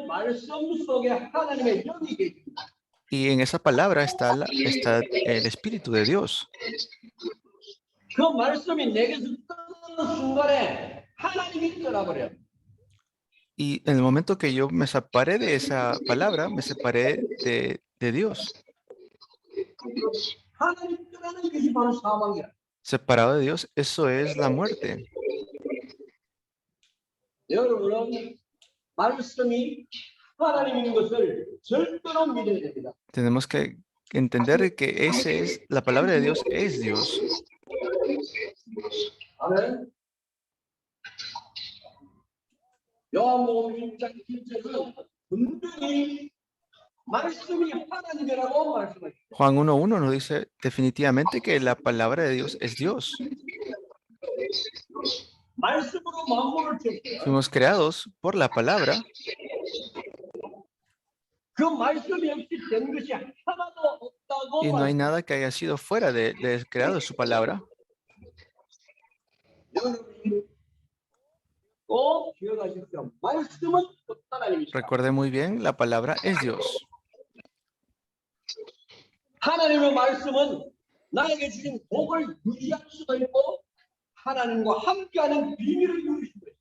말씀 속에 하나님의 영이 계십니다. Y en esa palabra está el Espíritu de Dios. 그 말씀이 내게서 떠나는 순간에 하나님이 떠나버려요. Y en el momento que yo me separé de esa palabra, me separé de Dios. 하나님 떠나는 것이 바로 사망이야. Separado de Dios, eso es la muerte. 여러분은 말씀이 하나님인 것을 절대로 믿어야 됩니다. Tenemos que entender que la palabra de Dios es Dios. 아멘. 요한복음 1장 1절은 분명히 말씀이 하나님이라고 말씀하십니다. Juan 1:1 nos dice definitivamente que la palabra de Dios es Dios. 말씀으로 만물을 지었어요. Fuimos creados por la palabra 그 말씀이 없이 된 것이 하나도 없다고 y no hay nada que haya sido fuera de creado de su palabra. 여러분이 꼭 기억하십시오. 말씀은 하나님이시다. Recuerde muy bien, la palabra es Dios. 하나님의 말씀은 나에게 주신 복을 유지할 수도 있고 하나님과 함께하는 비밀을 누리신 거예요.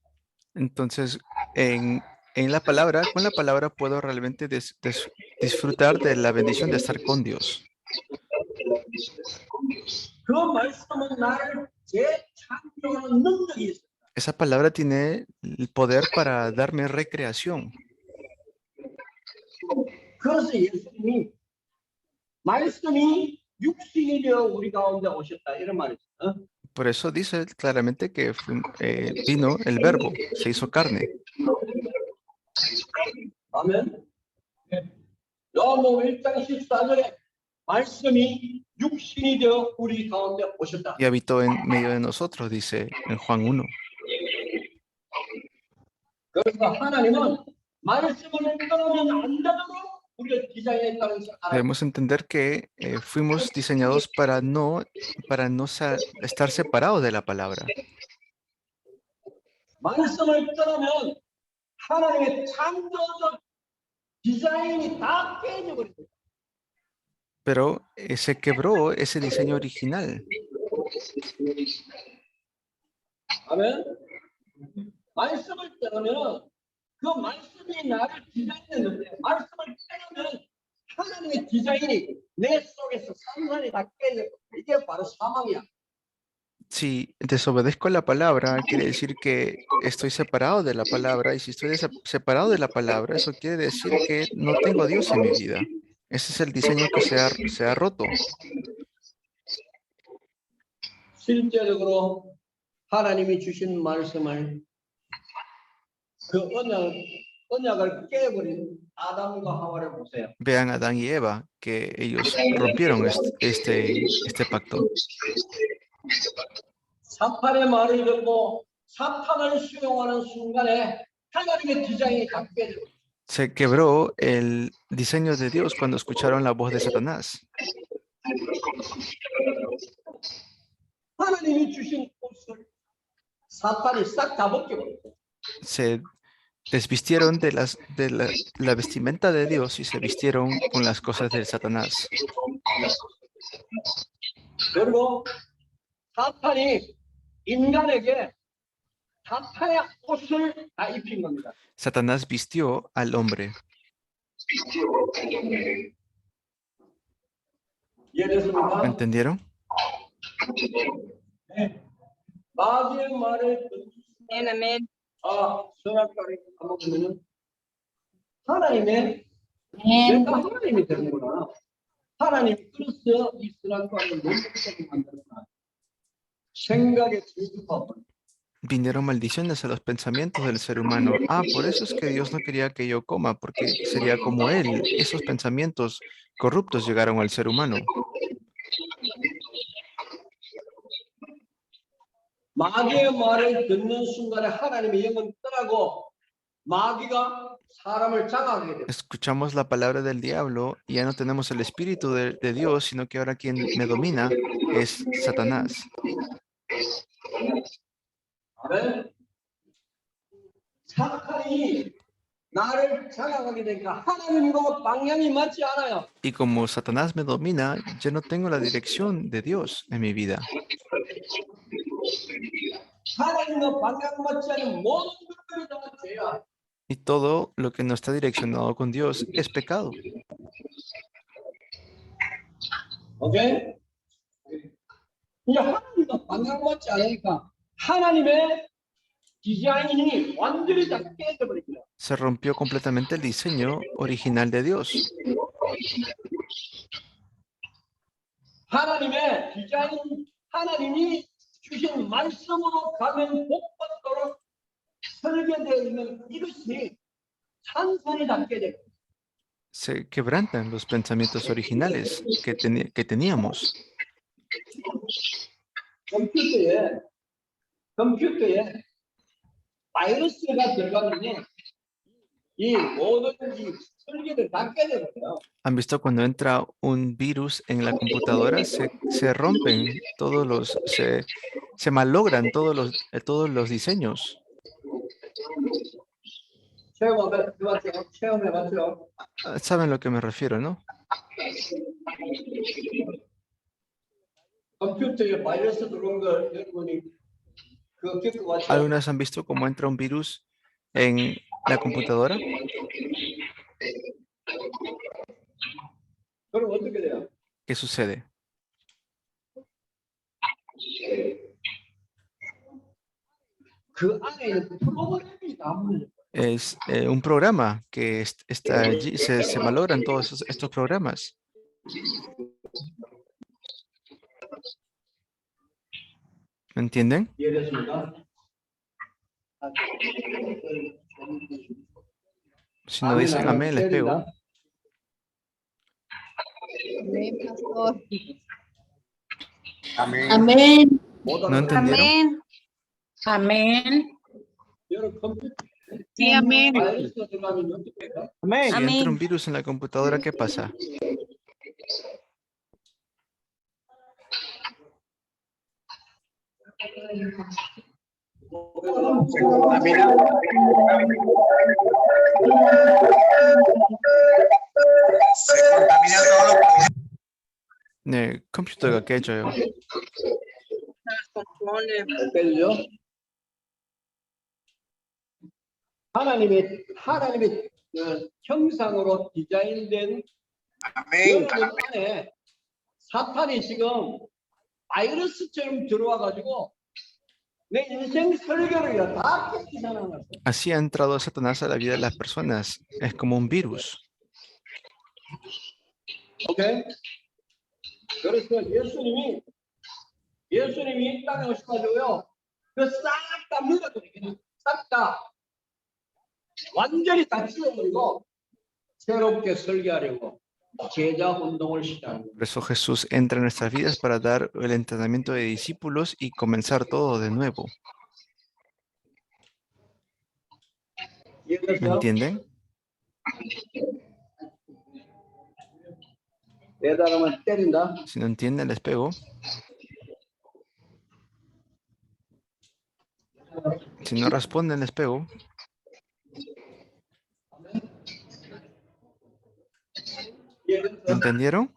Entonces, en la palabra, con la palabra puedo realmente disfrutar de la bendición de estar con Dios. 그 말씀은 나를 재창조하는 능력이 있어요. Esa palabra tiene el poder para darme recreación. 그래서 예수님이 말씀이 육신이 되어 우리 가운데 오셨다 이런 말이죠. Por eso dice claramente que vino el verbo, se hizo carne. 아멘. 요한복음 1장 14절에 말씀이 육신이 되어 우리 가운데 오셨다. y habitó en medio de nosotros, dice en Juan 1. 그래서 하나님은 말씀을 떠나면 안 되도록 우리가 디자인했다는 것을 알아야 Debemos entender que fuimos diseñados para no estar separados de la palabra. 말씀을 떠나면 하나님의 창조적 디자인이 다 깨져버립니다. Pero se quebró ese diseño original. 아멘. 말씀을 떠나면 그 말씀이 나를 디자인했는데 말씀을 떠나면 하나님의 디자인이 내 속에서 산산이 다 깨져. 이게 바로 사망이야. Si desobedezco la palabra, quiere decir que estoy separado de la palabra. Y si estoy separado de la palabra, eso quiere decir que no tengo a Dios en mi vida. Ese es el diseño que se ha roto. 실제적으로 하나님이 주신 말씀을 그 언약을 깨버린 아담과 하와를 보세요. Vean a Adán y Eva, que ellos rompieron este pacto. 사탄의 말을 듣고 사탄을 수용하는 순간에 하나님의 디자인이 다 깨져. Se quebró el diseño de Dios cuando escucharon la voz de Satanás. 하나님이 주신 옷을 사탄이 싹 다 벗겨버렸어요. Se desvistieron de la vestimenta de Dios y se vistieron con las cosas de Satanás. 그리고 사탄이 인간에게 사탄의 옷을 다 입힌 겁니다. Satanás vistió al hombre. 이해됐습니까? ¿Entendieron? 네. 마귀의 말을 Amen. 선악과를 까먹으면 하나님의 내가 하나님이 되는구나. 하나님 그래서 이 선악과를 못하게 만들었구나. 생각의 질투가 Vinieron maldiciones a los pensamientos del ser humano. Ah, por eso es que Dios no quería que yo coma, porque sería como Él. Esos pensamientos corruptos llegaron al ser humano. 마귀의 말을 듣는 순간에 하나님의 영은 떠나고 마귀가 사람을 장악하게 됩니다. Escuchamos la palabra del diablo y ya no tenemos el espíritu de Dios, sino que ahora quien me domina es Satanás. 아멘. 사탄이 나를 장악하게 되니까 하나님과 방향이 맞지 않아요. Y como Satanás me domina, yo no tengo la dirección de Dios en mi vida. 하나님과 방향 맞지 않은 모든 것들이 다 죄야. Y todo lo que no está direccionado con Dios es pecado. 오케이? 이제 하나님과 방향 맞지 않으니까 하나님의 디자인이 완전히 다 깨져버립니다. Se rompió completamente el diseño original de Dios. 하나님의 디자인, 하나님이 주신 말씀으로 가면 복받도록 설계되어 있는 이것이 산산이 다 깨져. Se quebrantan los pensamientos originales que teníamos. 컴퓨터에 바이러스가 들어가면 이 모든 이 설계를 다 깨져버려요. ¿Han visto cuando entra un virus en la computadora? Se rompen se malogran todos los diseños. 체험해봤죠? ¿Saben a lo que me refiero, no? 컴퓨터에 바이러스 들어온 걸 여러분이 그 겪어봤죠? ¿Algunas han visto cómo entra un virus en la computadora? 그럼 어떻게 돼요? ¿Qué sucede? 그 안에 있는 프로그램이 다 문제예요. Es un programa que está allí, se malogran todos estos programas. ¿Me entienden? 이해됐습니까? Si no dicen amén, les pego. Amén, pastor. Amén. Amén. 못 ¿No 알아듣는 entendieron? Amén. 여러분 컴퓨터 Sí, amén. 바이러스가 들어가면 어떻게 해요? Si entra un virus en la computadora, ¿qué pasa? Se contamina. Se contamina todo lo que 네, 컴퓨터가 깨져요. 어때요? 하나님의 그 형상으로 디자인된 Amén. 여러분 안에 사탄이 지금 바이러스처럼 들어와 가지고 내 인생 설계를 다 깨끗하는 Así ha entrado Satanás a la vida de las personas. Es como un virus. 오케이? 그래서 예수님이 이 땅에 오셔가지고요 그싹다 물어버리게 싹다 완전히 다 치워버리고 새롭게 설계하려고 제자 운동을 시작하는 거예요. Por eso Jesús entra en nuestras vidas para dar el entrenamiento de discípulos y comenzar todo de nuevo. ¿Me 이해됐어요? entienden? 대단하면 때린다. Si no entienden, les pego. Si no responden, les pego. ¿Me 이해됐어요? entendieron?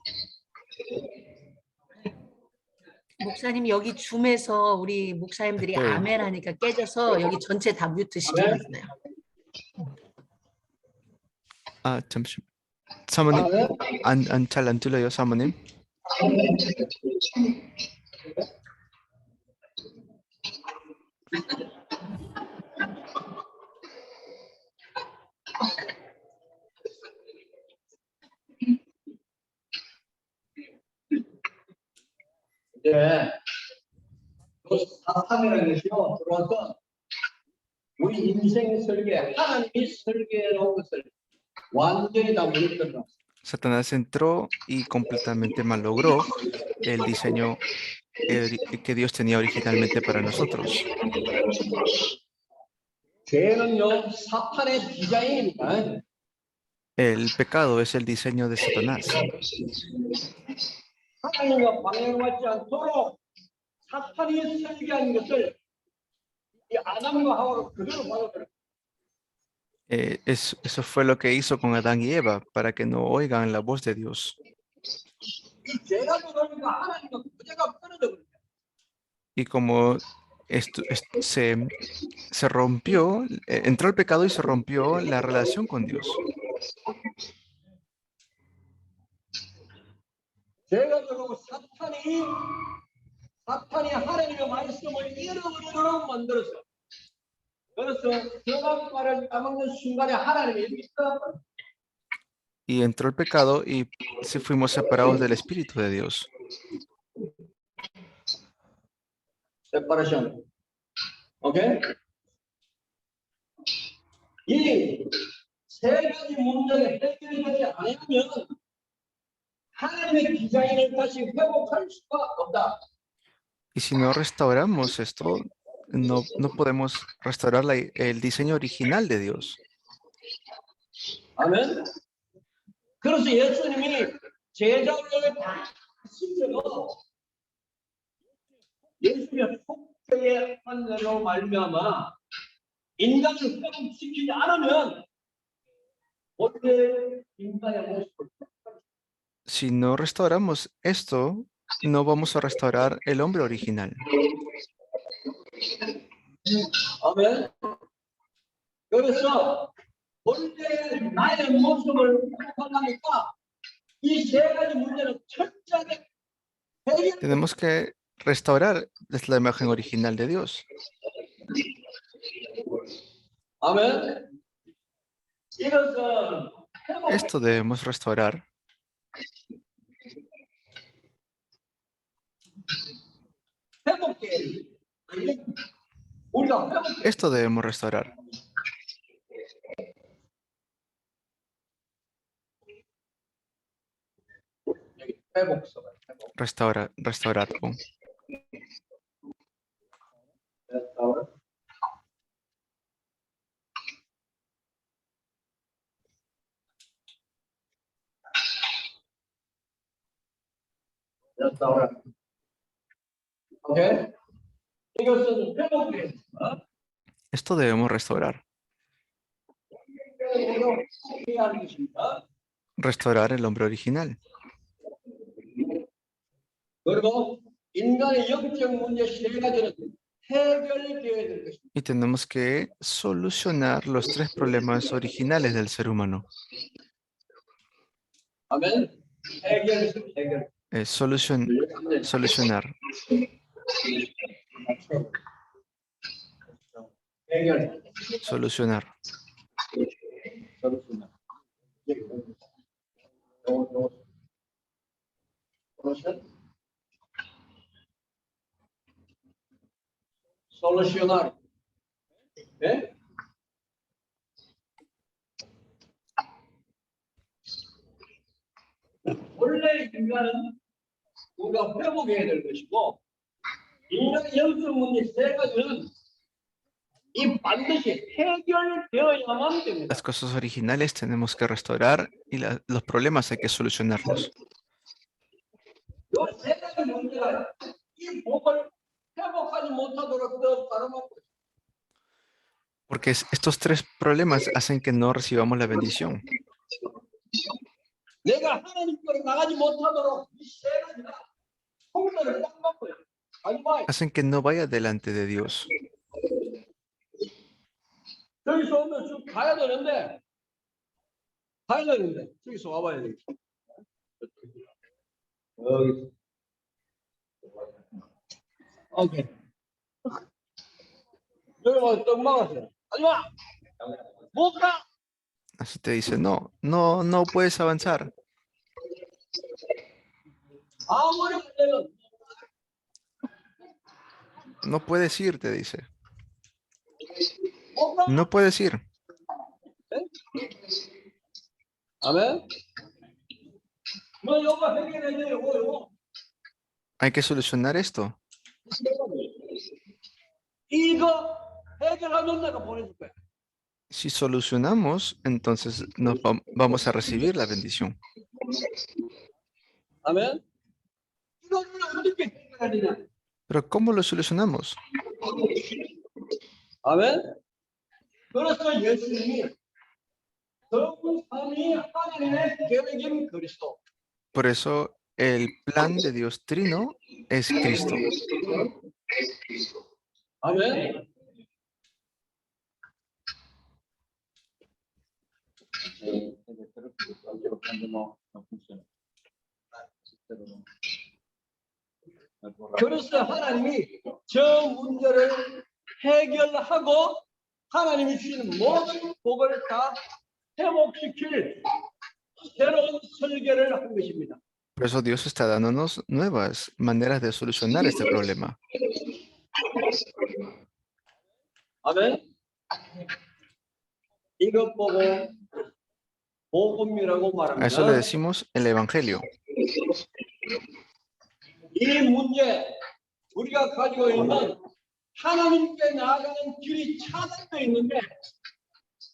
목사님 여기 줌에서 우리 목사님들이 네. 아멘 하니까 깨져서 여기 전체 다 뮤트 시키고 있어요. 아, 잠시만. 사모님, 잘 안 들려요, 사모님? 이제 그 사탄이라는 것이요 들어와서 우리 인생 설계 하나님이 설계해놓은 것을 완전히 다 무너뜨려. Satanás entró y completamente malogró el diseño que Dios tenía originalmente para nosotros. 죄는요 사탄의 디자인입니다. El pecado es el diseño de Satanás. 하나님과 방해받지 않도록 사탄이 설계한 것을 이 아담과 하와가 그대로 받아들여. Eso fue lo que hizo con Adán y Eva, para que no oigan la voz de Dios. 이 죄가 들어오니까 하나님과 그제가 끊어져 버려. Y como se rompió, entró el pecado y se rompió la relación con Dios. 죄가 들어오고 사탄이 하나님의 말씀을 잃어버리도록 만들었어. 그래서 선악과를 따먹는 순간에 하나님이 이렇게 떠나버려. Y entró el pecado y fuimos separados del Espíritu de Dios. 세퍼레이션. 오케이? 이 세 가지 문제가 해결이 되지 않으면 하나님의 디자인을 다시 회복할 수가 없다. Y si no restauramos esto, no podemos restaurar el diseño original de Dios. 아멘. 그래서 예수님이 제자들에게 다 시켜서 예수님의 속죄의 판례로 말미암아 인간을 회복시키지 않으면 원래 인간의 모습을 Si no restauramos esto, no vamos a restaurar el hombre original. 아멘. 그래서 원래 나의 모습을 회복하려니까 이 세 가지 문제는 철저하게 해결. Tenemos que restaurar la imagen original de Dios. 아멘. 이것은 Esto debemos restaurar. 회복해. 우리가 회복. Esto debemos restaurar. 회복서가 회복. restaurar. pon. restaurar. restaurar. 오케이? 이것은 회복이에요. Esto debemos restaurar. 회복하는 것입니다. Restaurar el hombre original. 그리고 인간의 영적 문제 세 가지는 해결되어야 될 것입니다. Y tenemos que solucionar los 3 problemas originales del ser humano. 아멘. 해결. Solucionar. 해결. Solucionar. Solucionar. 네? 원래 인간은 우리가 회복해야 될 것이고 인간의 영적 문제 세 가지는 이 반드시 해결되어야만 됩니다. Las cosas originales tenemos que restaurar y los problemas hay que solucionarlos. 이 세 가지 문제가 이 복을 회복하지 못하도록 더 가로막고 Porque estos 3 problemas hacen que no recibamos la bendición. 내가 하나님께로 나가지 못하도록 이 세 가지가 통로를 딱 막고요. 마지막에 Hacen que no vaya delante de Dios. 저기서 오면 쭉 가야 되는데 저기서 와봐야 돼. 여기. 오케이. 여기 와서 떡 막았어요. 하지마. 못 가. Así te dice, no puedes avanzar. 아무리 그래도 No puedes ir, te dice. 못 가. No puedes ir. 아멘. 뭐 이거 해결해야 돼. 이거. Hay que solucionar esto. 이거 해결하면 내가 보내줄 거야. Si solucionamos, entonces vamos a recibir la bendición. 아멘. 이거를 어떻게 해결하느냐? Pero ¿cómo lo solucionamos? 아멘. 그래서 예수님이 성삼위 하나님의 계획인 그리스도. Por eso el plan de Dios Trino es Cristo. 아멘. 그래서 하나님이 저 문제를 해결하고 하나님이 주시는 모든 복을 다 회복시킬 새로운 설계를 한 것입니다. Por eso Dios está dándonos nuevas maneras de solucionar este problema. 아멘. 이것 보고 복음이라고 A eso le 말합니다. decimos el Evangelio. 이 문제 우리가 가지고 있는 하나님께 나아가는 길이 차단되어 있는데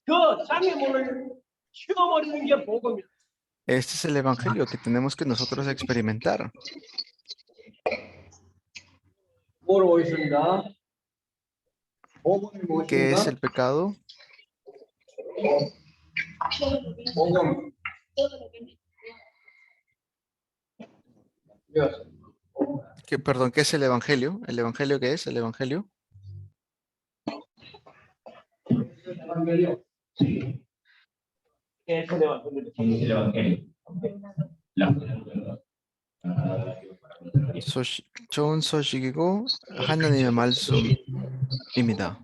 그 장애물을 치워버리는 게 복음이다. Este es el Evangelio que tenemos que nosotros experimentar. 뭐로 있습니다. 복음이 ¿Qué es 무엇인가? el pecado? 복음. Perdón, ¿qué es el Evangelio? ¿El Evangelio qué es? ¿El Evangelio? evangelio. ¿Qué es el evangelio? el Evangelio. 좋은 소식이고 하나님의 말씀입니다.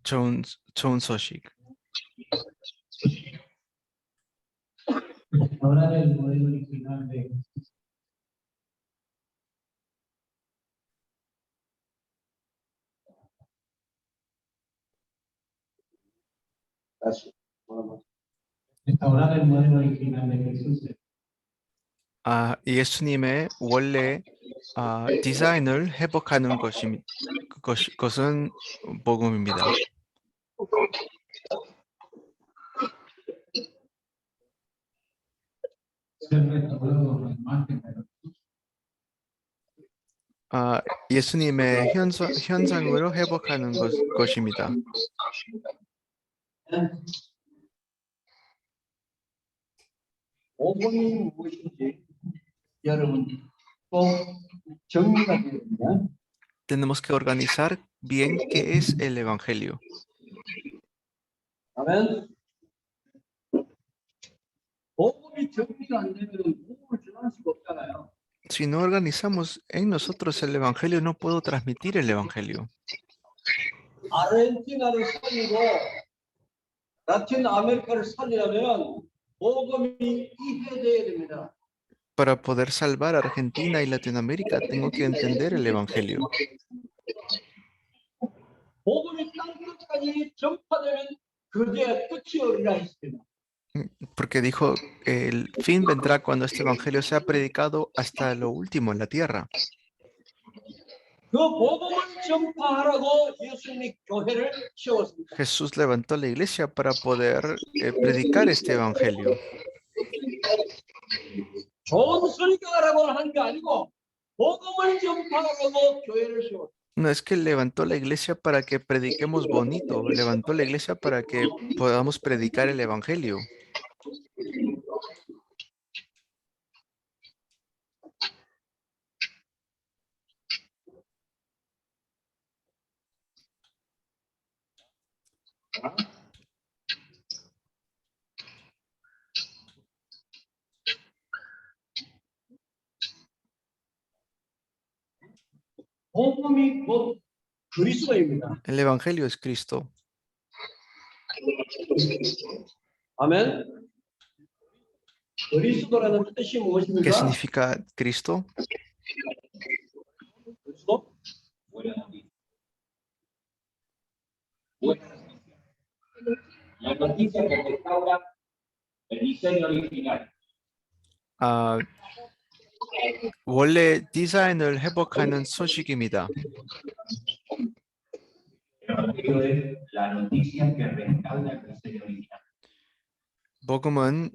좋은 소식. Hablar del modelo original de 다시 뭐라고? Restaurar el modelo original de Jesús. 예수님의 원래 디자인을 회복하는 것은 복음입니다. Ser restaurado a la imagen de Jesús. 예수님의 현상으로 회복하는 것입니다. 복음이 무엇인지 여러분 꼭 정리가 되야 됩니다. Tenemos que organizar bien qué es el evangelio. 아멘. 복음이 정리가 안 되면 복음을 전할 수가 없잖아요. Si no organizamos en nosotros el evangelio, no puedo transmitir el evangelio. 아르헨티나를 살리고 라틴 아메리카를 살리려면 복음이 이해돼야 됩니다. Para poder salvar a Argentina y Latinoamérica, tengo que entender el evangelio. 복음이 땅끝까지 전파되면 그게 끝이 오리라 했습니다. Porque dijo, el fin vendrá cuando este evangelio sea predicado hasta lo último en la tierra. 그 복음을 전파하라고 예수님이 교회를 세웠습니다. Jesús levantó la iglesia para poder predicar este evangelio. 좋은 설교하라고 한 게 아니고 복음을 전파하라고 교회를 세웠습니다. No es que levantó la iglesia para que prediquemos bonito, levantó la iglesia para que podamos predicar el evangelio. 복음이 곧 그리스도입니다. El evangelio es Cristo. 아멘. 그리스도라는 뜻이 ¿Qué 무엇입니까? significa Cristo? 그리스도? La noticia que restaura el diseño original. 원래 디자인을 회복하는 소식입니다. El evangelio es la noticia que restaura el diseño original. 복음은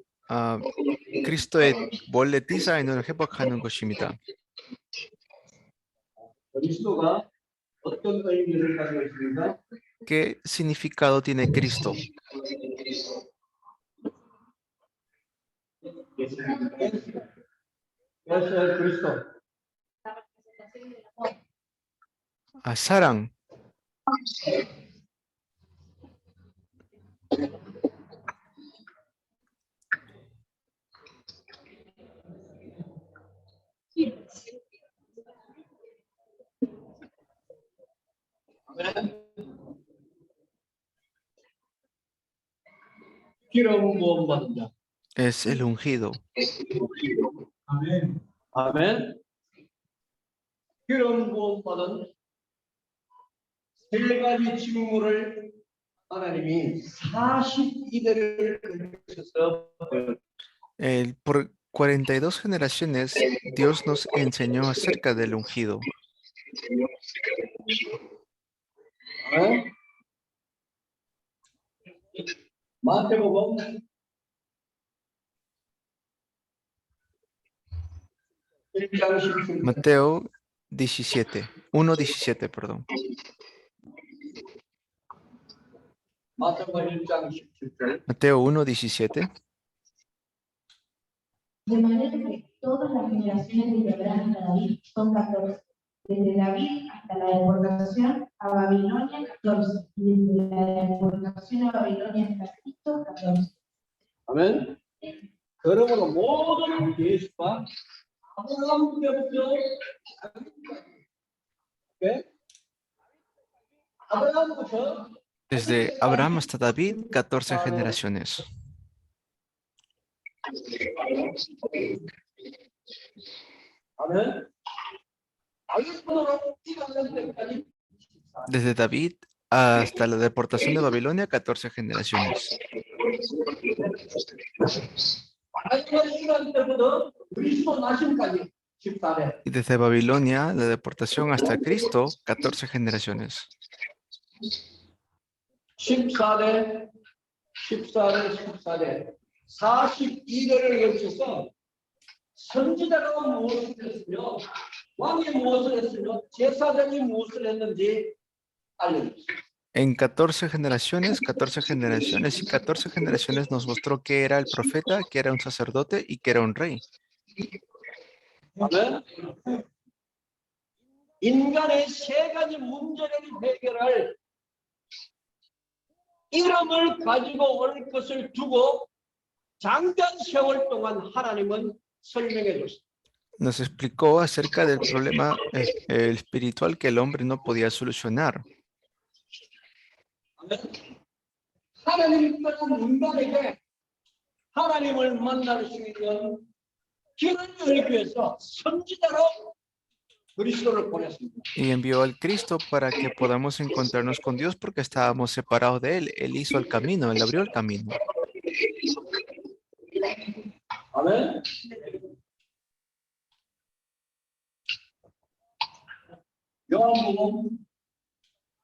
그리스도의 원래 디자인을 회복하는 것입니다. 그리스도가 어떤 의미를 가지고 있습니까? ¿Qué significado tiene Cristo? 그래서 그리스도 사랑. 기름 부음 받은 자. Es el ungido. Amén. 아멘. 기름 부음 받은 세 가지 직무를 하나님이 42대를 걸쳐서 Por 42 generaciones, Dios nos enseñó acerca del ungido. 마태복음 1장 17절. Mateo 17, 1:17, perdón. 마태복음 1장 17절. Mateo 1:17. De manera que todas las generaciones de Abraham hasta David son 14. Desde David hasta la deportación a Babilonia, 14. Y desde la deportación a Babilonia hasta Cristo, 14. 아멘. 그러므로 모든 예수가 아브라함 때부터 아브라함부터 Desde Abraham hasta David, 14 generaciones. 아멘. 다윗부터 이방인 때까지 Desde David hasta la deportación de Babilonia, 14 generaciones. 마지막 시간 때부터 그리스도 나심까지 14대. Y desde Babilonia, la deportación hasta Cristo, 14 generaciones. 14대, 14대, 14대. 42대를 거쳐서 선지자가 무엇을 했으며 왕이 무엇을 했으며 제사장이 무엇을 했는지 알려주세요. En 14 generaciones y 14 generaciones nos mostró que era el profeta, que era un sacerdote y que era un rey. 아멘. 인간의 세 가지 문제를 해결할 이름을 가지고 올 것을 두고 장전 세월 동안 하나님은 설명해 줬습니다. Nos explicó acerca del problema espiritual que el hombre no podía solucionar. 아멘. 하나님이 떠난 인간에게 하나님을 만날 수 있는 길을 열기 위해서 선지자로 그리스도를 보냈습니다. Y envió al Cristo para que podamos encontrarnos con Dios porque estábamos separados de Él. Él hizo el camino, Él abrió el camino. 아멘. 요한복음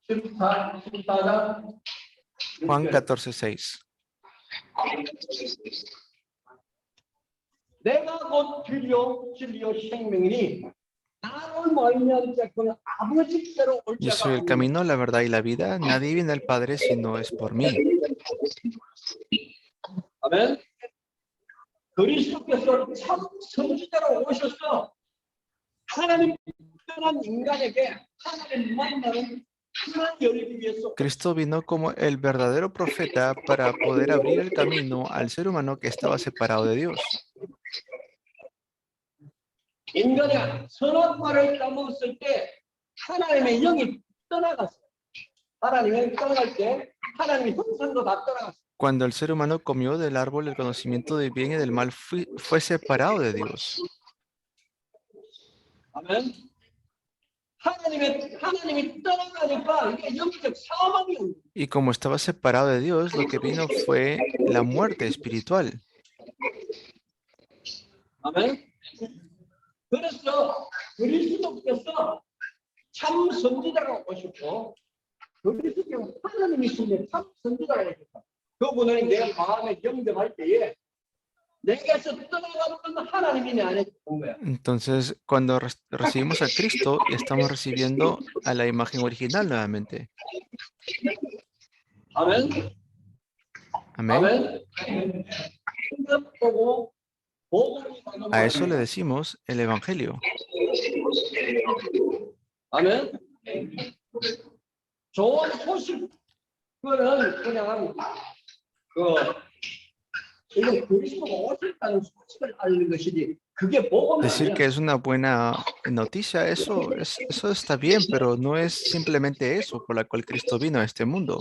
14장 Juan 14:6. 내가 곧 길이요 진리요 생명이니 나를 말미암지 않고는 아버지께로 올 Yo 자가 soy el 없느니라. camino, la verdad y la vida. Nadie viene al Padre si no es por mí. 아멘. 그리스도께서 참 선지자로 오셔서 하나님 떠난 인간에게 하나님 만나는 길을 열기 위해서 Cristo vino como el verdadero profeta para poder abrir el camino al ser humano que estaba separado de Dios. 인간의 선악과를 따먹었을 때 하나님의 영이 떠나갔어요. 하나님의 떠나갈 때 하나님의 형상도 다 떠나갔어요. Cuando el ser humano comió del árbol del conocimiento del bien y del mal, fue separado de Dios. 아멘. 하나님이 떠나가니까 이게 영적 사망이 옵니다. Y como estaba separado de Dios, lo que vino fue la muerte espiritual. 아멘. 그래서 그리스도께서 참 선지자가 오셨고 그리스도께서 하나님이신데 참 선지자가 오셨다. 그분은 내 마음에 영접할 때에 내게서 떠나가는 하나님이 내 안에 온 거야. Entonces, cuando recibimos a Cristo, estamos recibiendo a la imagen original nuevamente. 아멘. Amén. 아멘. 보고 복음이 가는 A eso le 거야. decimos el Evangelio. 아멘. 좋은 소식 그거는 그냥 이거 그리스도가 오셨다는 소식을 알리는 것이지 그게 복음이 Decir 아니야. que es una buena noticia, eso está bien, pero no es simplemente eso por la cual Cristo vino a este mundo.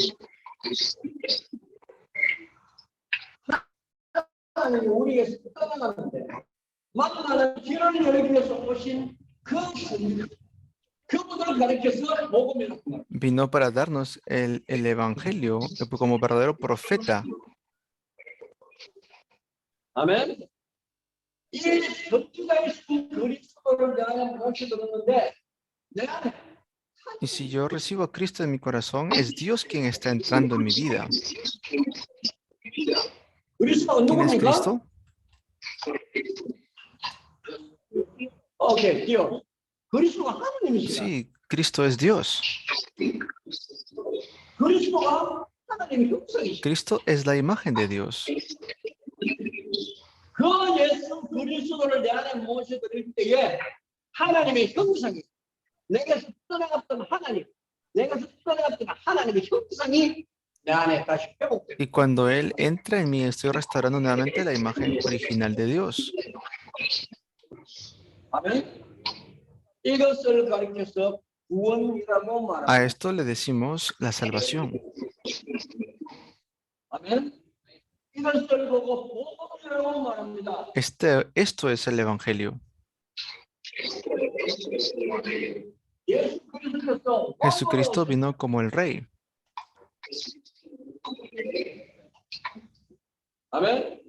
하나님이 우리에게서 떠나가는데 만나는 길을 열기 위해서 오신 그 선지자 그분을 가리켜서 복음이라고 말합니다. Vino para darnos el Evangelio como verdadero profeta. 아멘. 이 선지자의 신 그리스도를 내가 모셔들었는데 내 안에 Y si yo recibo a Cristo en mi corazón, es Dios quien está entrando en mi vida. 그리스도가 ¿Quién es 누굽니까? Cristo? 오케이, 뛰어. 그리스도가 하나님이시다. Sí, Cristo es Dios. 그리스도가 하나님의 형상이시다. Cristo es la imagen de Dios. 그 예수 그리스도를 내 안에 모셔드릴 때에 하나님의 형상이 내게서 떠나갔던 하나님, 내게서 떠나갔던 하나님의 형상이 내 안에 다시 회복됩니다. Y cuando Él entra en mí, estoy restaurando nuevamente la imagen original de Dios. 아멘. 이것을 가리켜서 구원이라고 말합니다. A esto le decimos la salvación. 아멘. 이것을 보고 복음이라고 말합니다. Esto es el Evangelio. 예수 그리스도께서 Jesucristo vino como el Rey. 아멘.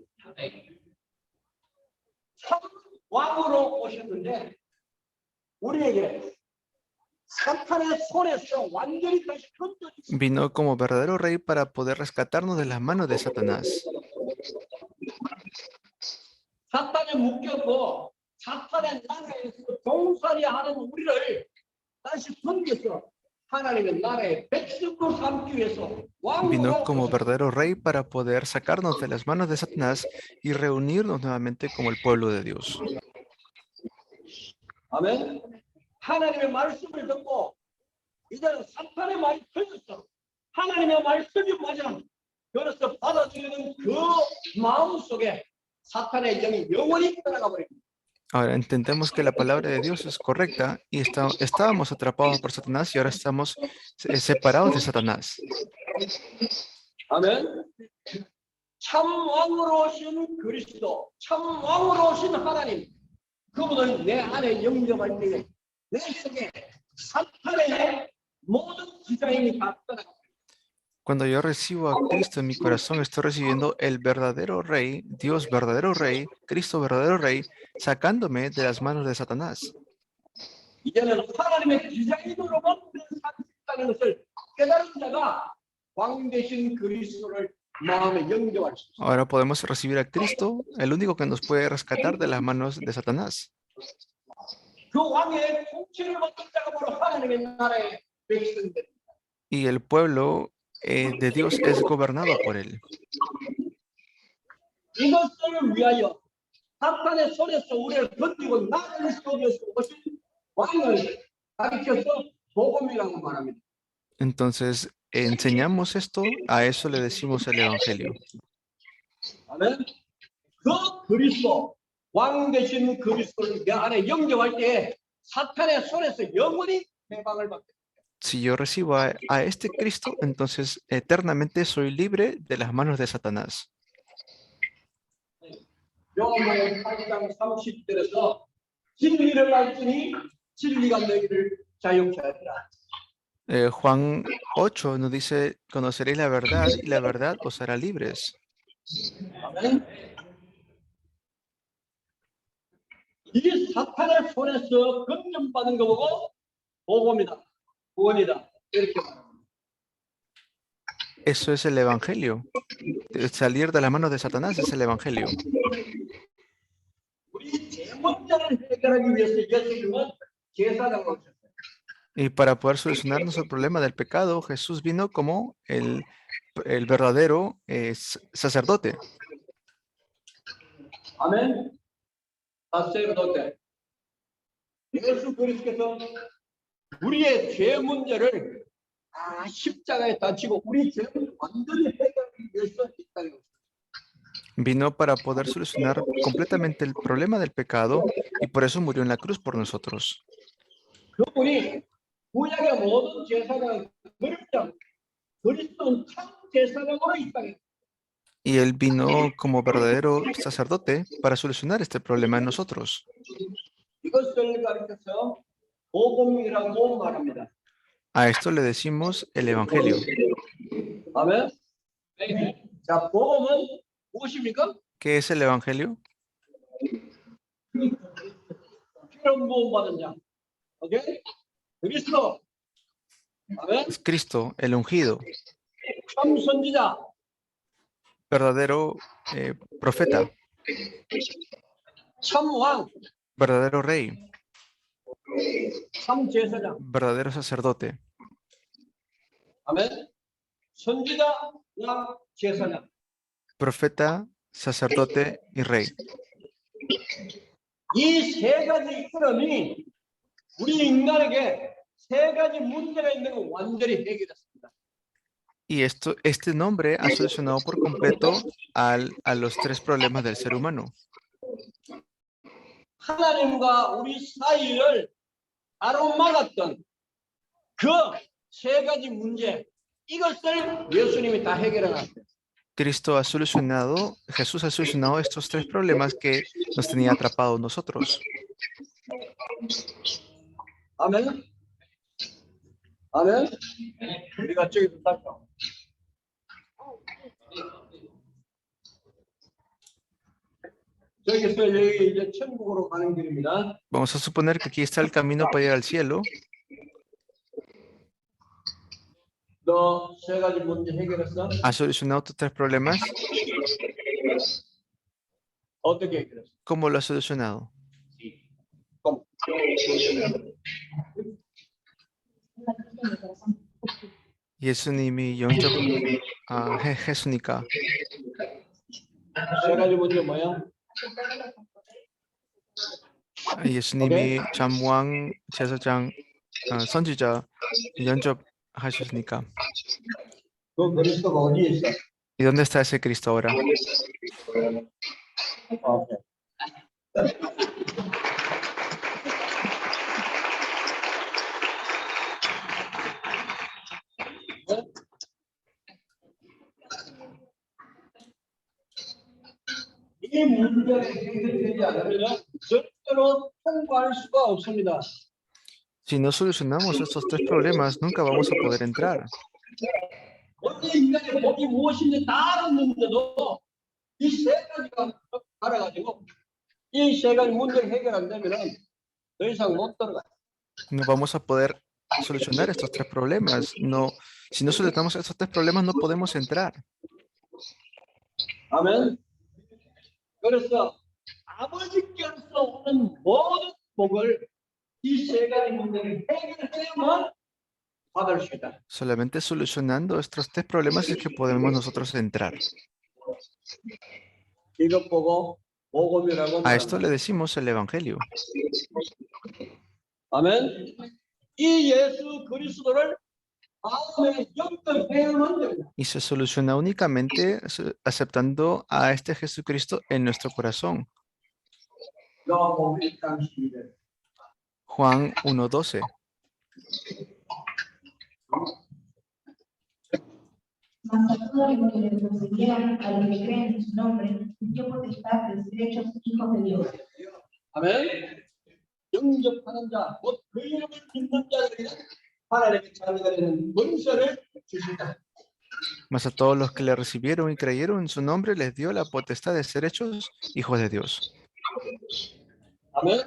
참 왕으로 오셨는데 우리에게 사탄의 손에서 완전히 다시 건져주시고 Vino como verdadero rey para poder rescatarnos de las manos de Satanás. 사탄에 묶였고 사탄의 나라에서 종살이하는 우리를 다시 건져서 하나님의 나라의 백성으로 삼기 위해서 Vino 왕으로 como 오셨습니다. verdadero rey para poder sacarnos de las manos de Satanás y reunirnos nuevamente como el pueblo de Dios. 아멘. 하나님의 말씀을 듣고 이제는 사탄의 말이 틀렸어. 하나님의 말씀이 맞아. 그래서 받아들이는 그 마음 속에 사탄의 영이 영원히 떠나가 버립니다. Ahora entendemos que la palabra de Dios es correcta y estábamos atrapados por Satanás y ahora estamos separados de Satanás. 아멘. 참 왕으로 오신 그리스도, 참 왕으로 오신 하나님, 그분을 내 안에 영접할 때에 내 속에 사탄의 모든 기사임이 다 떠나가. Cuando yo recibo a Cristo en mi corazón, estoy recibiendo el verdadero rey, Dios verdadero rey, Cristo verdadero rey, sacándome de las manos de Satanás. 이제는 하나님의 디자인으로만 살수 있다는 것을 깨달은 자가 왕 되신 그리스도를 마음에 영접할 수 있습니다. Ahora podemos recibir a Cristo, el único que nos puede rescatar de las manos de Satanás. 그 왕의 통치를 받는 자가 바로 하나님의 나라의 백성들. Y el pueblo de Dios es gobernado por él. 이것을 위하여 사탄의 손에서 우리를 건지고 나를 속여서 오신 왕을 가리켜서 복음이라고 말합니다. Entonces, enseñamos esto, a eso le decimos el Evangelio. 아멘. 그 그리스도 왕 되신 그리스도를 내 안에 영접할 때 사탄의 손에서 영원히 해방을 받게. Si yo recibo a este Cristo, entonces eternamente soy libre de las manos de Satanás. 요한복음 8장 30절에서 진리를 알지니 진리가 너희를 자유케 하리라. Juan 8 nos dice, conoceréis la verdad y la verdad os hará libres. 아멘. 이 사탄의 손에서 건전받은 거 보고 복음이다, 구원이다 이렇게 말합니다. Eso es el Evangelio. Salir de las manos de Satanás es el Evangelio. 우리 대문제를 해결하기 위해서 예수님은 제사장으로 오셨어요. Y para poder solucionarnos el problema del pecado, Jesús vino como el verdadero sacerdote. 아멘. 사세르도테. 예수 그리스도께서 우리의 죄 문제를 십자가에 다치고 우리 죄를 완전히 해결하기 위해서 이 땅에 오셨어요. Vino para poder solucionar completamente el problema del pecado y por eso murió en la cruz por nosotros. 그분이 구약의 모든 제사장을 그립자 그리스도는 참 제사장으로 이 땅에 Y Él vino como verdadero sacerdote para solucionar este problema en nosotros. 이것을 가르쳐서 복음이라고 말합니다. A esto le decimos el Evangelio. 아멘. 자, 복음은 무엇입니까? ¿Qué es el Evangelio? 피로 부음 받은 자. 오케이? 그리스도. 아멘. Es Cristo, el ungido, 참 선지자. verdadero profeta, 참 왕. verdadero rey, 참 제사장. verdadero sacerdote, 아멘. 선지자, 왕, 제사장. profeta, sacerdote y rey. 이 세 가지 이름이 우리 인간에게 세 가지 문제가 있는 거 완전히 해결했습니다. Y este nombre ha solucionado por completo a los tres problemas del ser humano. 하나님과 우리 사이를 가로막았던 그 세 가지 문제 이것을 예수님이 다 해결해 놨어요. Cristo ha solucionado, Jesús ha solucionado estos tres problemas que nos tenía atrapados nosotros. 아멘. 아멘. 우리가 저기서 살까? 저기서 여기 이제 천국으로 가는 길입니다. Vamos a suponer que aquí está el camino para ir al cielo. 너 세 가지 문제 해결했어? ¿Has solucionado tus 3 problemas? 어떻게 해결했어? ¿Cómo lo has solucionado? ¿Cómo? 예수님이 영접 했으니까. 세 가지 문제 뭐야? 예수님이 잠왕 제사장 선지자 영접하셨으니까. 그 그리스도가 어디에 있어? ¿Y dónde está ese Cristo ahora? 오케이. 이 문제가 해결되지 않으면 절대로 통과할 수가 없습니다. Si no solucionamos estos 3 problemas, nunca vamos a poder entrar. 원래 인간의 법이 무엇인지 다 알았는데도 이 세 가지가 알아가지고 이 세 가지 문제를 해결 안 되면은 더 이상 못 들어가. No vamos a poder solucionar estos 3 problemas. No, si no solucionamos estos 3 problemas, no podemos entrar. 아멘. 그래서 아버지께서 오는 모든 복을 이 세 가지 문제를 해결해야만 받을 수 있다. Solamente solucionando estos 3 problemas es que podemos nosotros entrar. 이것 보고 복음이라고 A esto 말한다. le decimos el Evangelio. 아멘. 이 예수 그리스도를 마음에 영접해야만 됩니다. Y se soluciona únicamente aceptando a este Jesucristo en nuestro corazón. 요한복음 1장 12절. Juan 1:12. Mas a todos los que le recibieron, a los que creen en su nombre, les dio potestad de ser hechos hijos de Dios. 아멘. 영접하는 자, 곧 그 이름을 믿는 자들에게 하나님의 자녀가 되는 권세를 주신다. Mas a todos los que le recibieron y creyeron en su nombre les dio la potestad de ser hechos hijos de Dios. 아멘.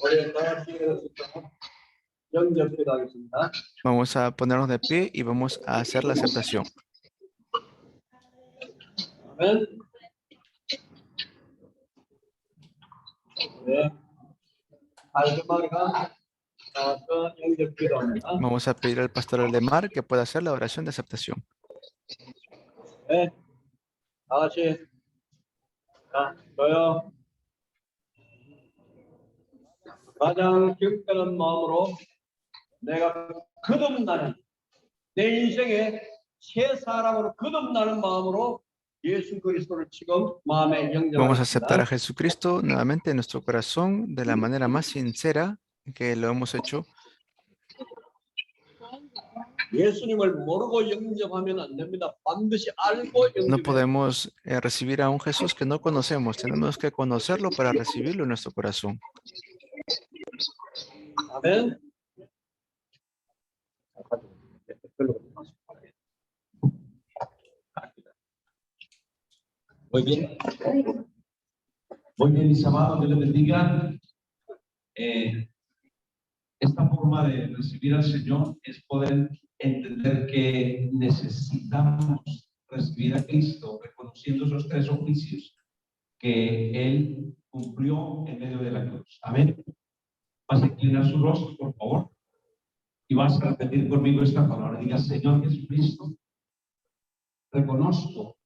우리 다 같이 일어서서 영접기도하겠습니다. Vamos a ponernos de pie y vamos a hacer la aceptación. 아멘. 네. 알드마리가 나와서 영접기도합니다. Vamos a pedir al pastor Aldemar que pueda hacer la oración de aceptación. 네. 다 같이. 자, 저요. 가장 기억되는 마음으로 내가 거듭나는 내 인생의 새 사람으로 거듭나는 마음으로 예수 그리스도를 지금 마음에 Vamos a aceptar a 영접합니다. Jesucristo nuevamente en nuestro corazón de la manera más sincera que lo hemos hecho. 예수님을 모르고 영접하면 안 됩니다. 반드시 알고 No 영접해야 podemos recibir a un Jesús que no conocemos. Tenemos que conocerlo para recibirlo en nuestro corazón. 아멘. Muy bien. Muy bien, mis amados, Dios les bendiga. Esta forma de recibir al Señor es poder entender que necesitamos recibir a Cristo, reconociendo esos 3 oficios que Él cumplió en medio de la cruz. Amén. Vas a inclinar su rostro, por favor, y vas a repetir conmigo esta palabra. Diga: Señor Jesucristo, reconozco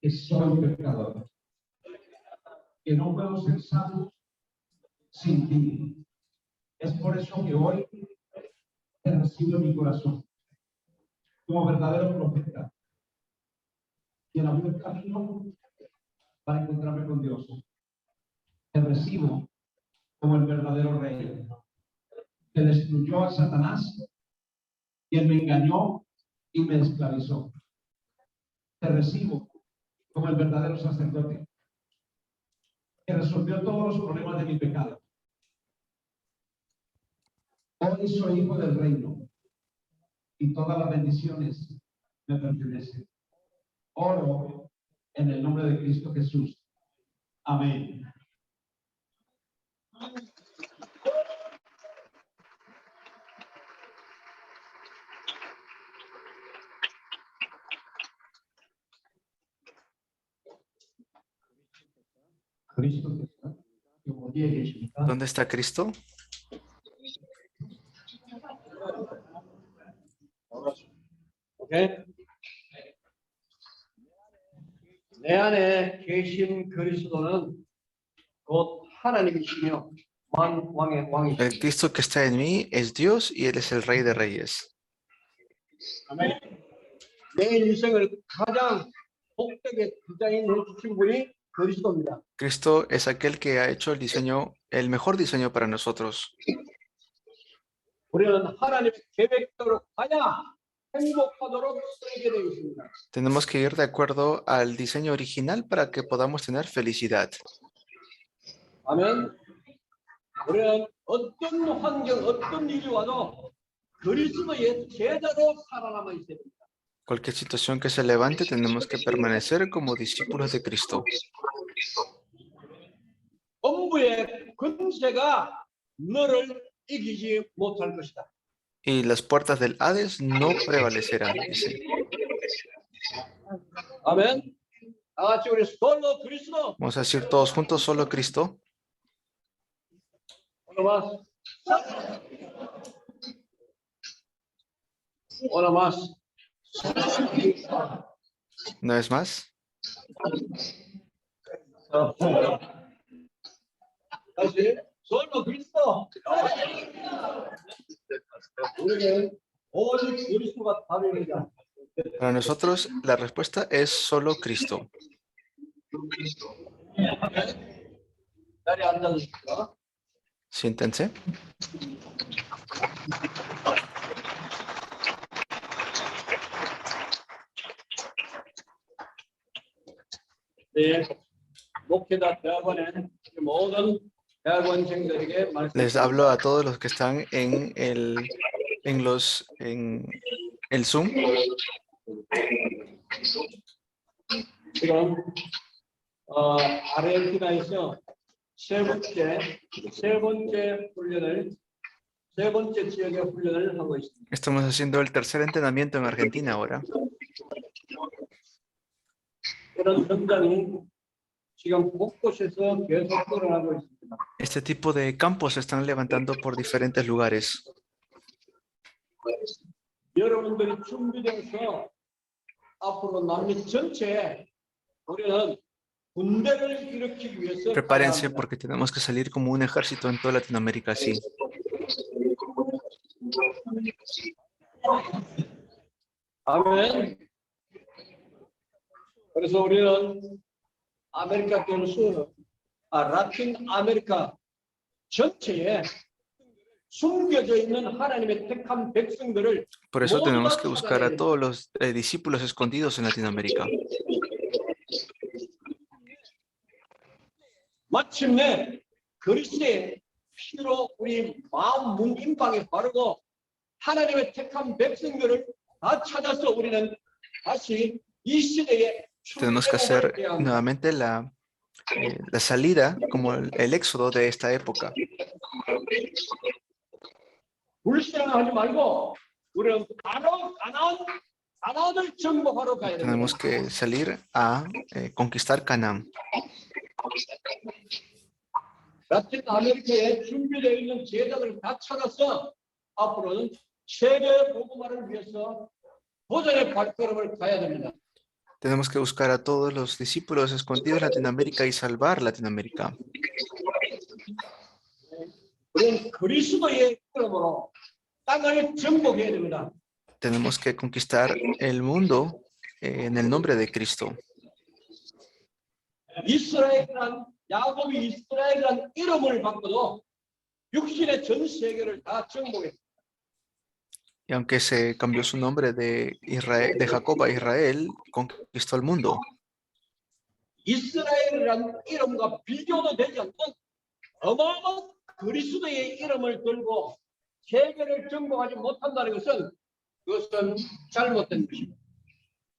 que soy pecador, que no puedo ser salvo sin ti. Es por eso que hoy te recibo en mi corazón como verdadero profeta, quien abrió el camino para encontrarme con Dios. Te recibo como el verdadero rey, que destruyó a Satanás, quien me engañó y me esclavizó. Te recibo como el verdadero sacerdote, que resolvió todos los problemas de mi pecado. Hoy soy hijo del reino y todas las bendiciones me pertenecen. Oro en el nombre de Cristo Jesús. Amén. 그리스도께서 어디에 계십니까? ¿Dónde está Cristo? 오케이? 내 안에 계신 그리스도는 곧 하나님이시며 왕의 El 왕이시며 Cristo que está en mí es Dios y Él es el Rey de Reyes. 내 인생을 가장 복되게 디자인해 주신 분이 그리스도입니다. Cristo es aquel que ha hecho el diseño, el mejor diseño para nosotros. 우리는 하나님의 계획대로 가야 행복하도록 쓰게 되어 있습니다. Tenemos que ir de acuerdo al diseño original para que podamos tener felicidad. 아멘. 우리는 어떤 환경, 어떤 일이 와도 그리스도의 제자로 살아남아 있어야 됩니다. Cualquier situación que se levante, tenemos que permanecer como discípulos de Cristo. 엄부의 권세가 너를 이기지 못할 것이다. Y las puertas del Hades no prevalecerán, dice. 아멘. 다 같이 우리 솔로 그리스도. Vamos a decir todos juntos, solo Cristo. Uno más. Uno más. Una vez más. 다시 솔로 그리스도. 우리는 오직 그리스도가 답입니다. Para nosotros, la respuesta es solo Cristo. 자리에 앉아주십시오. Siéntense. 네, 목회자 대학원의 모든 대학원생들에게 Les hablo a todos los que están en el Zoom. 지금 아르헨티나에서 세 번째 지역의 훈련을 하고 있습니다. Estamos haciendo el tercer entrenamiento en Argentina ahora. 그런 현장이 지금 곳곳에서 계속 일어나고 있습니다. Este tipo de campos se están levantando por diferentes lugares. 여러분들이 준비되어서 앞으로 남미 전체에 우리는 군대를 일으키기 위해서 Prepárense 가야 합니다. porque tenemos que salir como un ejército en toda Latinoamérica, sí. 아멘. 그래서 우리는 아메리카 교수, 라틴 아메리카 전체에 숨겨져 있는 하나님의 택한 백성들을 Por eso tenemos que buscar a todos los discípulos escondidos en Latinoamérica. 마침내 그리스도의 피로 우리 마음 문인방에 바르고 하나님의 택한 백성들을 다 찾아서 우리는 다시 이 시대에 Tenemos que hacer nuevamente la salida como el éxodo de esta época. 불신앙하지 말고 우리는 바로 가나안을 정복하러 가야 됩니다. Tenemos que salir a conquistar Canaán. 라틴 아메리카에 준비되어 있는 제자들을 다 찾아서 앞으로는 세계 복음화를 위해서 도전의 발걸음을 가야 됩니다. Tenemos que buscar a todos los discípulos escondidos en Latinoamérica y salvar Latinoamérica. 우리는 그리스도의 이름으로 땅을 정복해야 됩니다. Tenemos que conquistar el mundo en el nombre de Cristo. 이스라엘이란 야곱이 이스라엘이란 이름을 바꿔도 육신의 전 세계를 다 정복해. Y aunque se cambió su nombre de Jacob a Israel, conquistó el mundo. 이스라엘이란 이름과 비교도 되지 않는 어마어마한 그리스도의 이름을 들고 세계를 정복하지 못한다는 것은 그것은 잘못된 것입니다.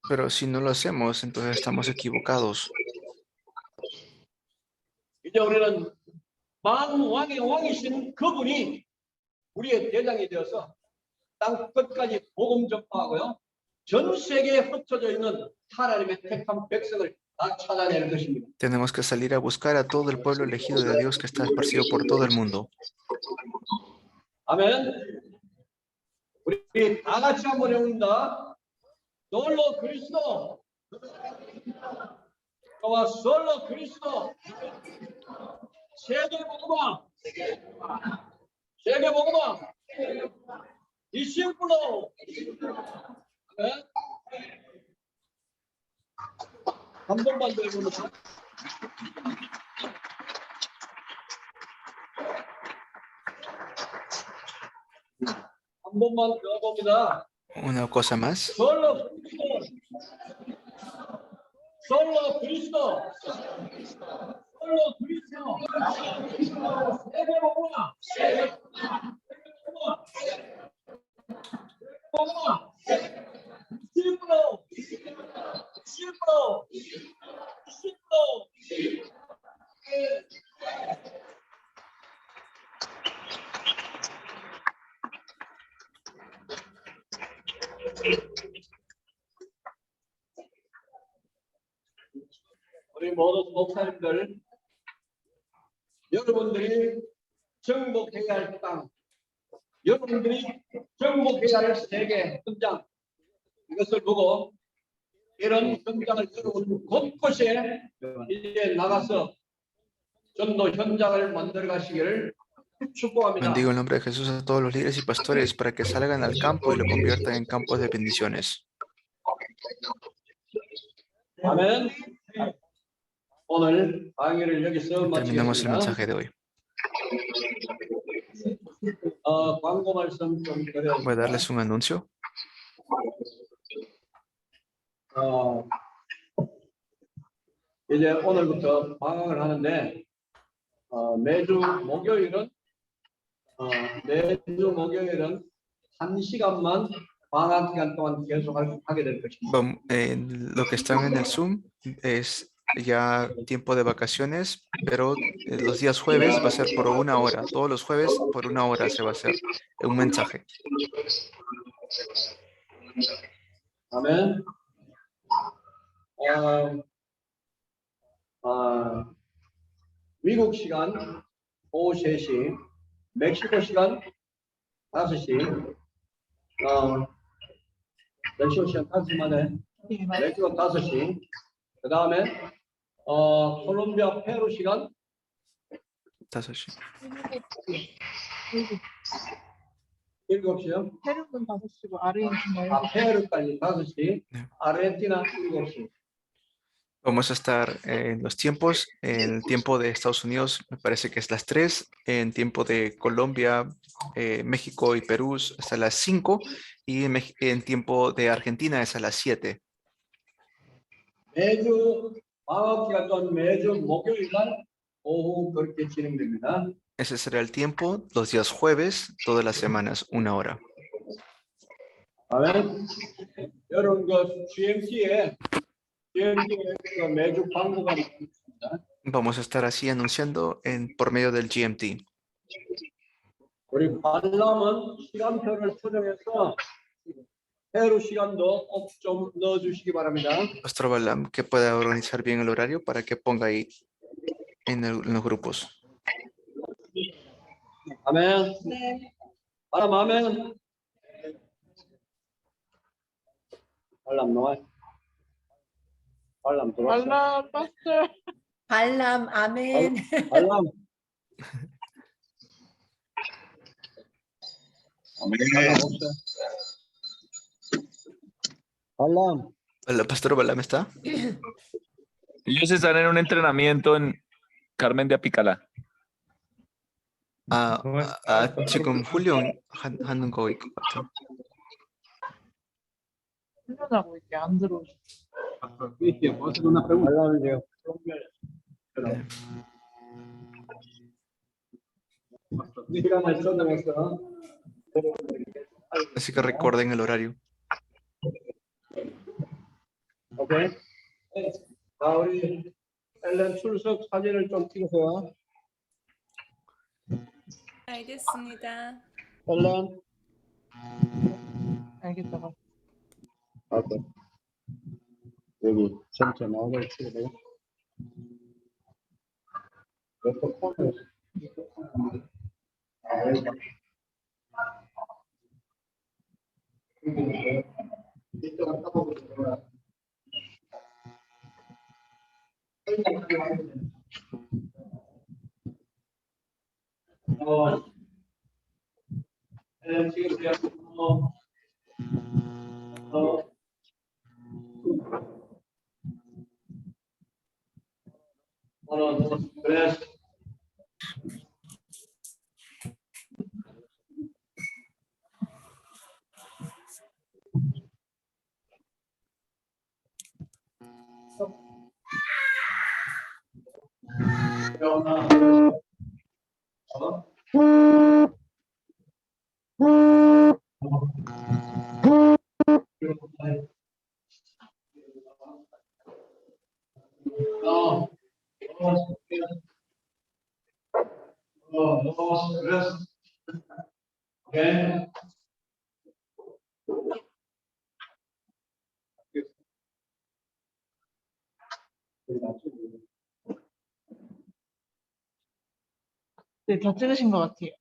Pero si no lo hacemos, entonces estamos equivocados. 이제 우리는 만왕의 왕이신 그분이 우리의 대장이 되어서 땅 끝까지 복음 전파하고요. 전 세계에 흩어져 있는 하나님의 택한 백성을 다 찾아내는 것입니다. Tenemos que salir a buscar a todo el pueblo elegido de Dios que está esparcido por todo el mundo. 아멘. 우리 다 같이 한번 해봅니다. 솔로 그리스도. 저와 솔로 그리스도. 세계 복음화. 세계 복음화. 디시플로. 네? 한 번만 더 해봅니다. 한 번만 더 봅니다. Una cosa más. 솔로 그리스도. 솔로 그리스도. 솔로 그리스도. 세계 복음화. 세계 복음화. 복음화. 디시플로. 디시플로. 디시플로. 우리 모든 목사님들, 여러분들이 정복해야 할 땅, 여러분들이 정복해야 할 세계 현장, 이것을 보고 이런 현장을 여러분 곳곳에 이제 나가서 전도 현장을 만들어 가시기를 축복합니다. Bendigo el nombre de Jesús a todos los líderes y pastores para que salgan al campo y lo conviertan en campos de bendiciones. 아멘. 오늘 강의를 여기서 Terminamos el 마치겠습니다. mensaje de hoy. 광고 말씀 좀 드려야 Voy a darles un anuncio. 이제 오늘부터 방학을 하는데 매주 목요일은 1시간만 방학 기간 동안 계속 하게 될 것입니다. Lo que están en el Zoom es ya tiempo de vacaciones, pero los días jueves va a ser por 1 hora. Todos los jueves por 1 hora se va a hacer un mensaje. 아멘. 미국 시간 오후 3시, 멕시코 시간 5시, 멕시코 시간 5시 만에, 멕시코 5시, 그 다음에 콜롬비아 페루 시간 5시. 7시요? 페루는 5시고 아르헨티나 페루까지 5시, 네. 아르헨티나 7시. Vamos a estar en los tiempos. En el tiempo de Estados Unidos me parece que es las 3. En tiempo de Colombia, México y Perú es a las 5. Y en tiempo de Argentina es a las 7. 매주 방학 기간 동안 매주 목요일 날 오후 그렇게 진행됩니다. Ese será el tiempo, los días jueves, todas las semanas, 1 hora. 아멘. 여러분 그 GMT에 매주 광고가 있습니다. Vamos a estar así anunciando por medio del GMT. 우리 발람은 시간표를 수정해서 페루 시간도 꼭 좀 넣어주시기 바랍니다. Pastor Balaam, que pueda organizar bien el horario para que ponga ahí en los grupos. 아멘. 발람 아멘. 발람 나와. 발람 들어왔어. 알라 파스터 발람 아멘. 발람. 발람. ¿El pastor Balaam está? Ellos están en un entrenamiento en Carmen de Apicalá. 지금 훈련하는 거 있을 것 같아요. 훈련하고 있게 안 들어오시. 발람이요. 시간을 수정해서. Así que recuerden el horario. 오케이. 자, 우리 엘렌 출석 사진을 좀 찍으세요. 알겠습니다. 엘렌. 알겠다가. 오케이. 여기 전체 나오게 찍으세요. 몇번 폰을 이쪽은 까보고 들어가. 지금 그냥 그래. Okay. 네, 다 찍으신 것 같아요.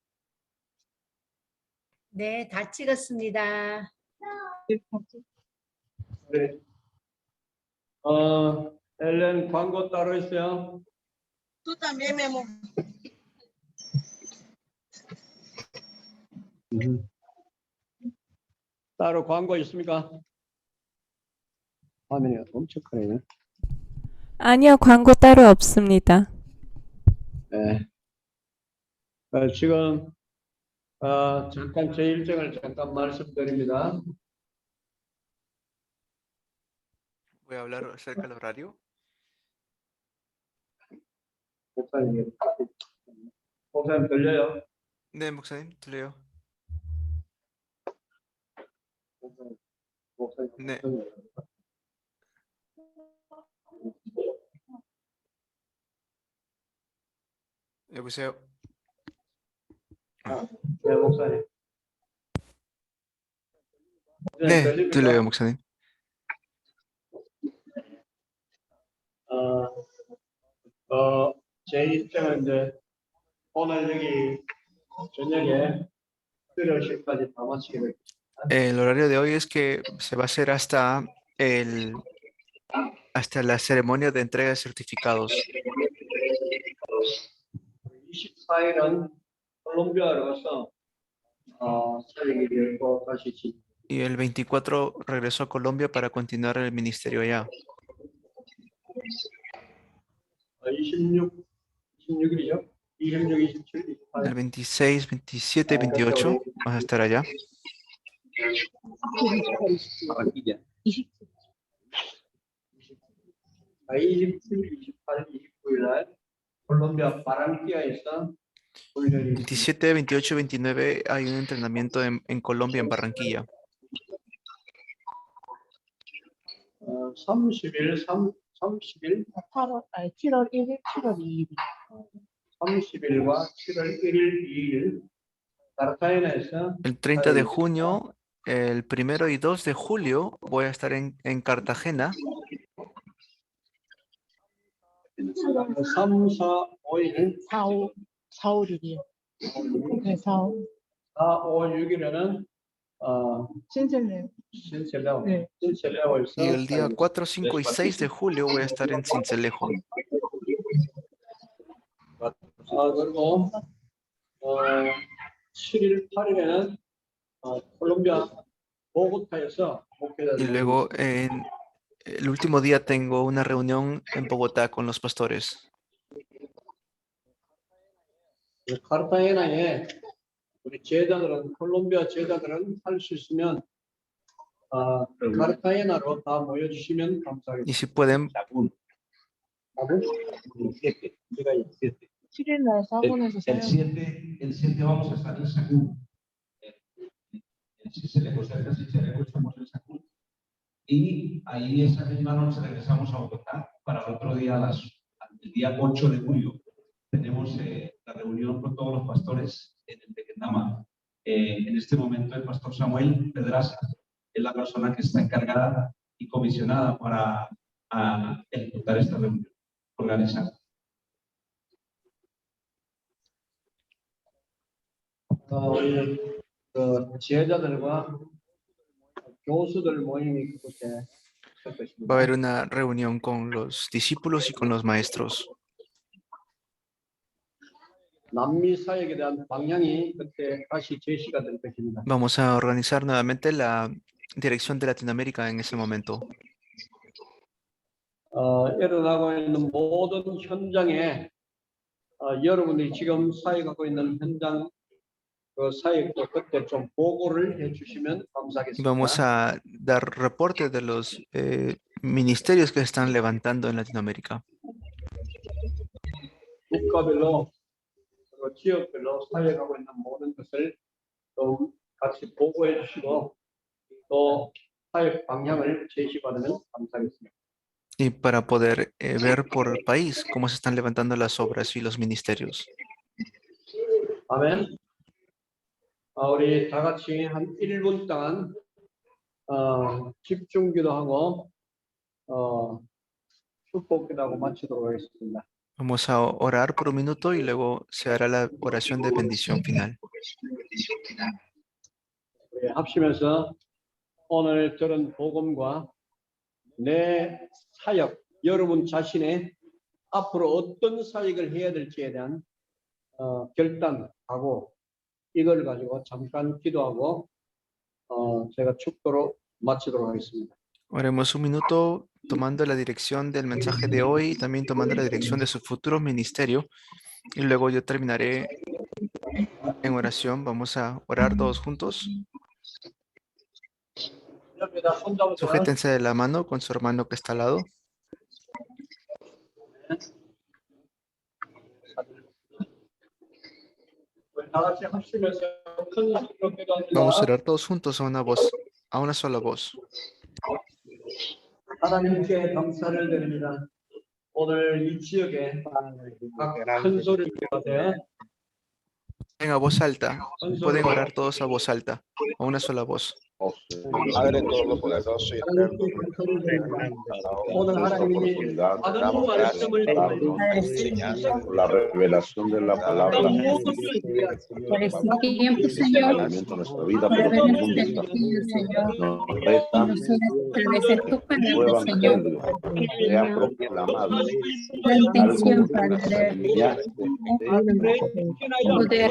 네, 다 찍었습니다. 네, 다 찍- 네. 엘렌 광고 따로 있어요? 따로 광고 있습니까? 화면이 엄청 크네요. 아니요, 광고 따로 없습니다. 네. 지금 잠깐 제 일정을 잠깐 말씀드립니다. Voy a hablar acerca del horario. 목사님 들려요? 네, 목사님, 들려요. 목사님. 네. 여보세요. 네, 목사님. 네, 들립니까? 들려요, 목사님. 제 일정은 이제 오늘 여기 저녁에 8시까지 다 마치게 됐습니다. El horario de hoy es que se va a hacer hasta la ceremonia de entrega de certificados. 24일은 콜롬비아로 가서 사역이 또 다시 Y el 24 regresó a Colombia para continuar el ministerio allá. 26일이죠? 26, 27, 28. El 26, 27 y 28 vas a estar allá. 27, 28, 29일 날 콜롬비아 바랑키아에서 훈련이 27, 28 y 29 hay un entrenamiento en Colombia, en Barranquilla. 30일 7월 1일, 7월 2일. 30일과 7월 1일, 2일 카르타헤나에서 El 30 de junio, el 1 y 2 de julio voy a estar en Cartagena. 3, 4, 5일 4, 5, 4, 5, 6이요. 네, 4, 5. 4, 5, 6일에는 신셀레. 신셀레오 네. 신셀레오에서 Y el día 4, 5 y 6 de julio voy a estar en Sincelejo. 그리고 7일, 8일에는 콜롬비아 보고타에서 Y luego el último día tengo una reunión en Bogotá con los pastores. 카르타헤나에 우리 제자들은 콜롬비아 제자들은 할 수 있으면 카르타헤나로 다 모여주시면 감사하겠습니다. Y si pueden, 7일 날 사본에서 사역. El 7 vamos a estar en Sagún. En Sincelejo, cerca de Sincelejo estamos en Sagún. Y ahí esa misma noche regresamos a Bogotá para el otro día a las el día 8 de julio, tenemos la reunión con todos los pastores en el Tequendama. En este momento el pastor Samuel Pedraza es la persona que está encargada y comisionada para ejecutar esta reunión, organizar. 우리 그 제자들과 교수들 모임이 그렇게 할 Va a 것입니다. haber una reunión con los discípulos y con los maestros. 남미 사역에 대한 방향이 그때 다시 제시가 될 것입니다. Vamos a organizar nuevamente la dirección de Latinoamérica en ese momento. 일어나고 있는 모든 현장에 여러분들이 지금 사역하고 있는 현장 그 사역도 그때 좀 보고를 해주시면 감사하겠습니다. Vamos a dar reporte de los ministerios que se están levantando en Latinoamérica. 국가별로 그리고 지역별로 사역하고 있는 모든 것을 좀 같이 보고해 주시고 또 사역 방향을 제시받으면 감사하겠습니다. Y para poder ver por el país cómo se están levantando las obras y los ministerios. 아멘. 우리 다 같이 한 1분 동안 집중 기도하고 축복 기도하고 마치도록 하겠습니다. Vamos a orar por un minuto y luego se hará la oración de bendición final. 합심해서 오늘 들은 복음과 내 사역, 여러분 자신의 앞으로 어떤 사역을 해야 될지에 대한 결단하고 이걸 가지고 잠깐 기도하고 제가 축도로 마치도록 하겠습니다. Oremos un minuto tomando la dirección del mensaje de hoy y también tomando la dirección de su futuro ministerio. Y luego yo terminaré en oración. Vamos a orar todos juntos. 옆에다 손잡으세요. Sujétense de la mano con su hermano que está al lado. 다 같이 합심해서 큰 소리로 기도합니다. Vamos a orar todos juntos a una voz, a una sola voz. 하나님께 감사를 드립니다. 오늘 이 지역에 큰 소리로 기도하되 En a voz alta. Pueden orar todos a voz alta, a una sola voz. Padre Todopoderoso y eterno, 오늘 하나님이 damos gracias por darnos la enseñanza, por la revelación de la palabra, Por este tiempo, Señor, de nuestra vida, por por los habernos mundos, permitido, Señor, nos reta establecer tu el palabra, nuevo Señor, evangelio, sea proclamado, la intención, algo Padre, semejanza poder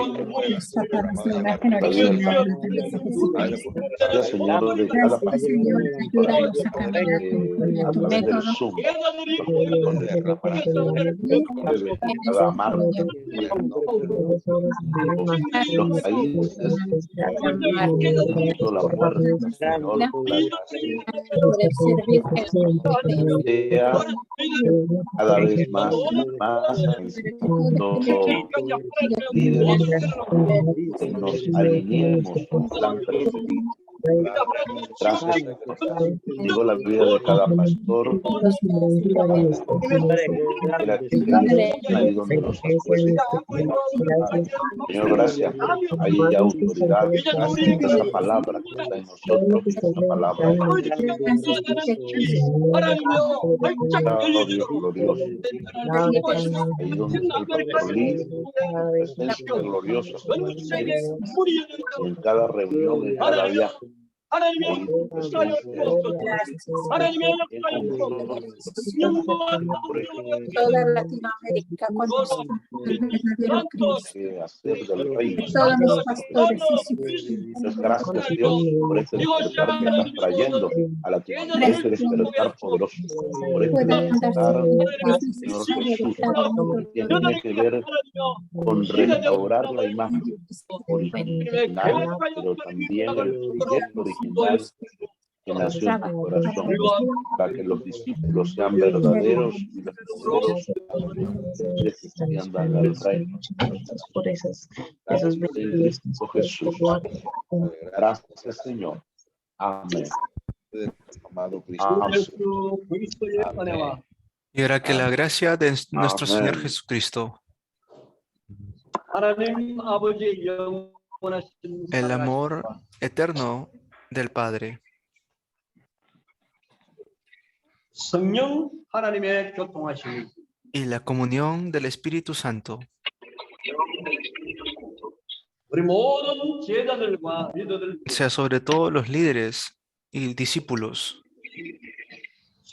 desaparecer la generación de la Jesucristo. Señor, de cada Gracias, Señor, ayúdanos a caminar conforme a tu a través del método. Zoom, cada marcha, los países, la muerte, Señor, Poder servirte sea cada vez más nos líderes, que nos alineemos con el plan perfecto. Gracias, digo la vida de cada pastor, ahí donde nos Señor, gracias, hay autoridad, gracias a esa palabra que está en nosotros, esa palabra Dios glorioso, ahí donde está el pastor Lee, presencia gloriosa, y en cada reunión, en cada viaje, toda Latinoamérica conozca el verdadero Cristo. hacer del reino. Todos los pastores y sus Muchas gracias, Dios, por este despertar que estás trayendo a Latinoamérica, este despertar poderoso, por este despertar, Señor Jesús, que tiene que ver con restaurar la imagen original, pero también el proyecto original que nació en tu corazón, para que los discípulos sean verdaderos y verdaderos que andan al reino. Gracias en Cristo Jesús. Gracias, Señor. Amén. Amado Cristo. 예수 그리스도의 은혜와 Y ahora que la gracia de nuestro Señor Amén. Jesucristo, 하나님 아버지의 영원하신 el amor 사랑하심과 eterno del Padre 성령 하나님의 교통하심이 y la comunión del Espíritu Santo 우리 모든 제자들과 리더들 sea sobre todos los líderes y discípulos,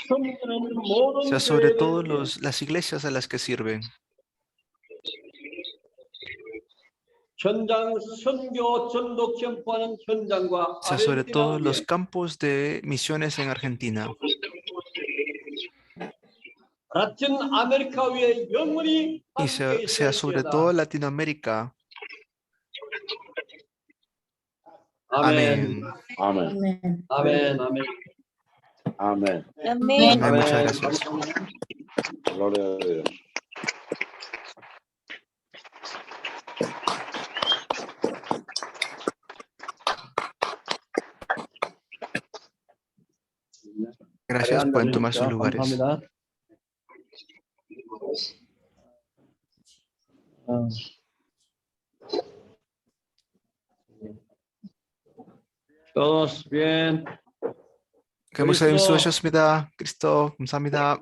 섬기는 모든 sea sobre 교회들 todas las iglesias a las que sirven, 현장 선교 전도 캠프하는 현장과 sea sobre 아르헨티나 todos los 위에 campos de misiones en Argentina, 라틴 아메리카 위에 영원히 y 함께 sea sobre 있을지어다. todo Latinoamérica. 아멘. Amén. Amén. 아멘. 아멘. Amén. 아멘. Amén. Muchas gracias. Gloria a Dios. Gracias, pueden tomar sus lugares. 감사합니다. Todos bien. 감사합니다. 수고하셨습니다. 그리스도 감사합니다.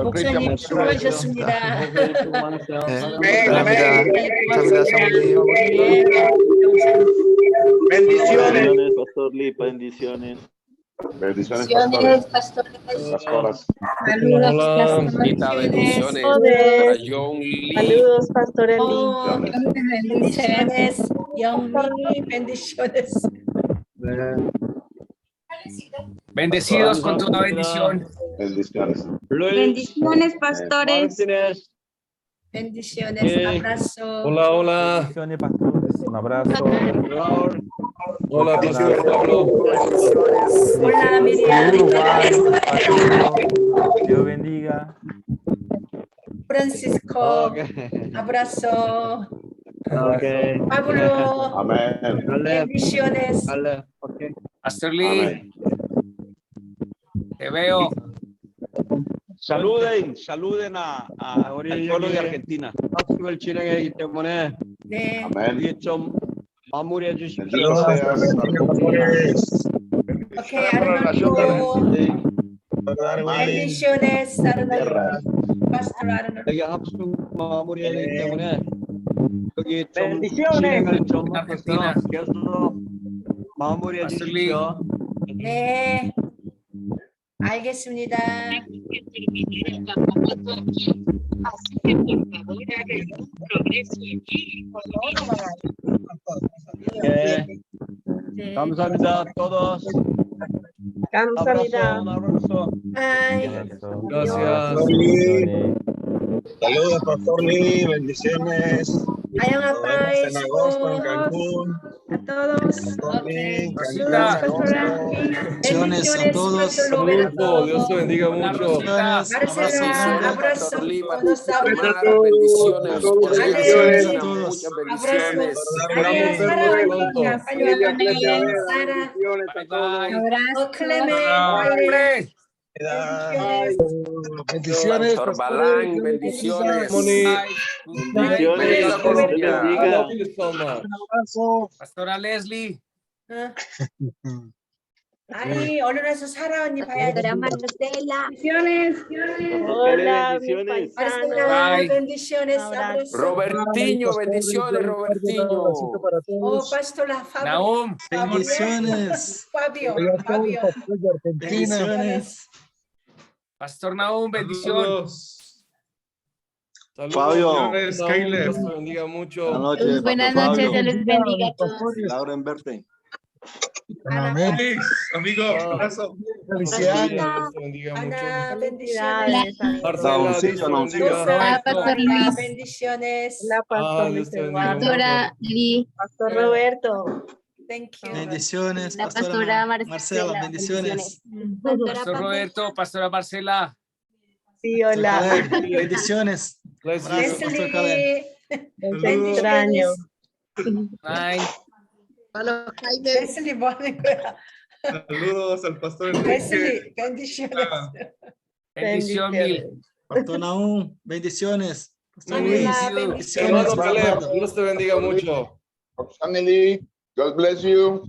목사님 수고하셨습니다. 수고 많으세요. 네, 감사합니다. 감사합니다. 사모님. Bendiciones, Pastor Lee, bendiciones. Bendiciones, pastoras. Saludos, Bendiciones Todos. para John Lee. Saludos, Pastor Eli. Oh, bendiciones. 영미 bendiciones. Bendecidos con toda bendición. Bendiciones. Bendiciones, pastores. Martínez. Bendiciones. Abrazo. Hola, hola. Bendiciones, pastor. Un abrazo. Hola, pastor Pablo. Hola, Miriam. Dios bendiga. Francisco. Abrazo. Okay. Pablo. Amén. Bendiciones. Vale. Okay. Pastor Lee, Amén. te veo. saluden al pueblo de Argentina. 학습을 진행하기 때문에 네. Amén. 여기 좀 마무리해 주십시오. Bendito seas. 오케이, 아르노. Bendiciones. Pastor Arnold. 여기 학습 마무리해야 되기 때문에 여기 좀 진행을 좀 해서 계속 마무리해 주십시오. 네. 알겠습니다. 네. 네. 감사합니다. todos. 감사합니다. Un abrazo. Ay. Gracias. Saludos, Pastor Lee. Bendiciones. 아영아 빠이 En agosto en Cancún. a todos. Lee, Bendiciones a todos. Dios te bendiga mucho. Marcela, abrazo. Buenos Bendiciones. Bendiciones a todos. Muchas bendiciones. Bendiciones, Pastor Pastor Balán, Lee. bendiciones. Bendiciones. Dios te bendiga. Un abrazo. Pastora Leslie. 아니 얼른 와서 사라 언니 봐야지. Bendiciones. Hola, mis Bendiciones. Marcela, Bye. bendiciones. Abrazo. Robertiño, bendiciones, Robertiño. Oh, Pastora Fabio. Nahum. Bendiciones. Fabio. Bendiciones. Pastor Nahum, bendición. Fabio. Dios te bendiga mucho. Buenas noches, Dios les bendiga a todos. Laura en verte. Amén. Amigo, abrazo. Felicidades. Dios te bendiga mucho. Ana, bendiciones. Marcela, Dios te bendiga. Hola, bendiciones. Hola, Pastor Dios te Luis bendiga Eduardo. Lee. Pastor Roberto. Thank you. Bendiciones, La pastora Marcela. Bendiciones. Pastor Roberto, Pastora Marcela. Sí, hola. Bendiciones. Gracias. Leslie. Te extraño. Ay, Leslie, 뭐 하는 거야? Saludos al pastor Leslie, bendiciones. Bendición mil. Pastor Nahum, bendiciones. Pastor Hola, Luis, bendiciones. bendiciones. Hermano mi Caleb, hermano. Dios te bendiga mucho. Family, God bless you.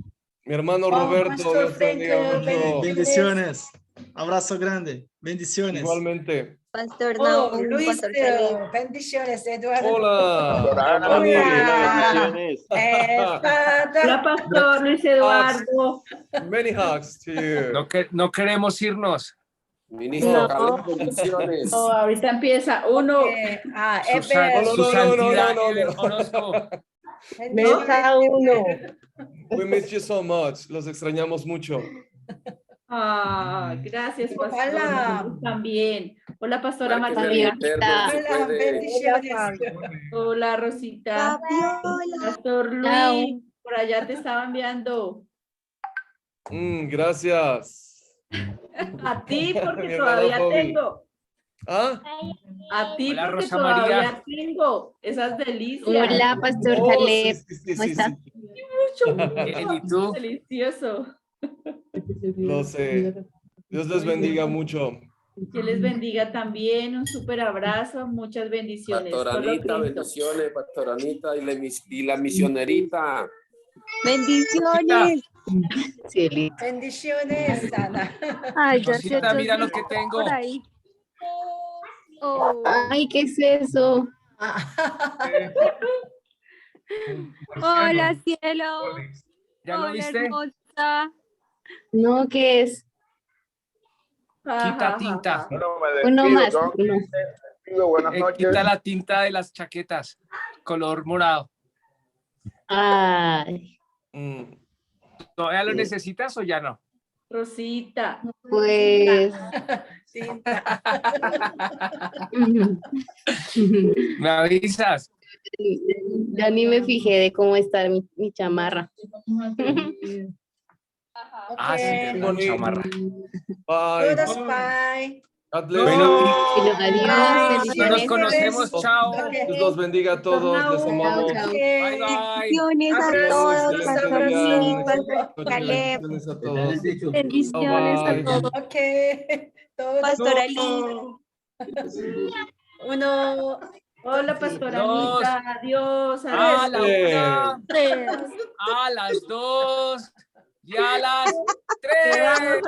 Mi hermano Oh, Roberto, Pastor Dios te bendiga Frank, mucho. Bendiciones. Abrazo grande. Bendiciones. Igualmente. Pastor Oh, Nahum, Luis, Pastor Caleb. bendiciones, Eduardo. Hola. Hola. Bendiciones. Father. Pastor Luis Eduardo. Many hugs to you. No queremos irnos. Ministro Caleb, bendiciones. Ahorita empieza. Uno. Su santidad Eber no. Orozco. Mesa uno. We miss you so much. Los extrañamos mucho. Gracias, Pastor. Hola. También. Hola, Pastora María. Hola, bendiciones. Hola, Rosita. Pastor Luis, Chao. por allá te estaba enviando. Gracias. A ti, Mi porque hermano todavía Toby. tengo. ¿Ah? A ti, Hola, porque Rosa todavía María. tengo esas delicias. Hola, Pastor Oh, Caleb. sí, ¿Cómo está? Bien, ¿y tú? Delicioso. Lo sé. Dios les bendiga mucho. Que les bendiga también. Un súper abrazo. Muchas bendiciones. Solo Cristo. bendiciones, Pastor Anita y la misionerita. Bendiciones. Cielito. Bendiciones, Ana. Ay, Rosita, mira lo que tengo. por ahí. Oh. Ay, ¿qué es eso? Hola, cielo. ¿Ya lo Hola, viste? hermosa. No, ¿qué es? Quita tinta. Uno más. Buenas noches. Quita la tinta de las chaquetas. Color morado. Ay, ¿Todavía lo necesitas o ya no? Rosita. pues. Tinta. ¿Me avisas? Ya ni me fijé de cómo está mi chamarra. Ah, sí, Okay. la chamarra. Bye. Todos, bye. God bless Bueno, you. Adiós, nos bendiciones. conocemos. Chao. Dios los bendiga a todos. Les amamos. Chao, chao. Bye, bye. Bendiciones a todos, Pastor Luis, Pastor Caleb. Bendiciones a todos. Bendiciones a Bye. todos. Ok. Todos. Pastor Ali. Uno. Hola, Pastora Dos. Anita. Adiós. A la Adiós. una, a las dos y a las tres. Quedamos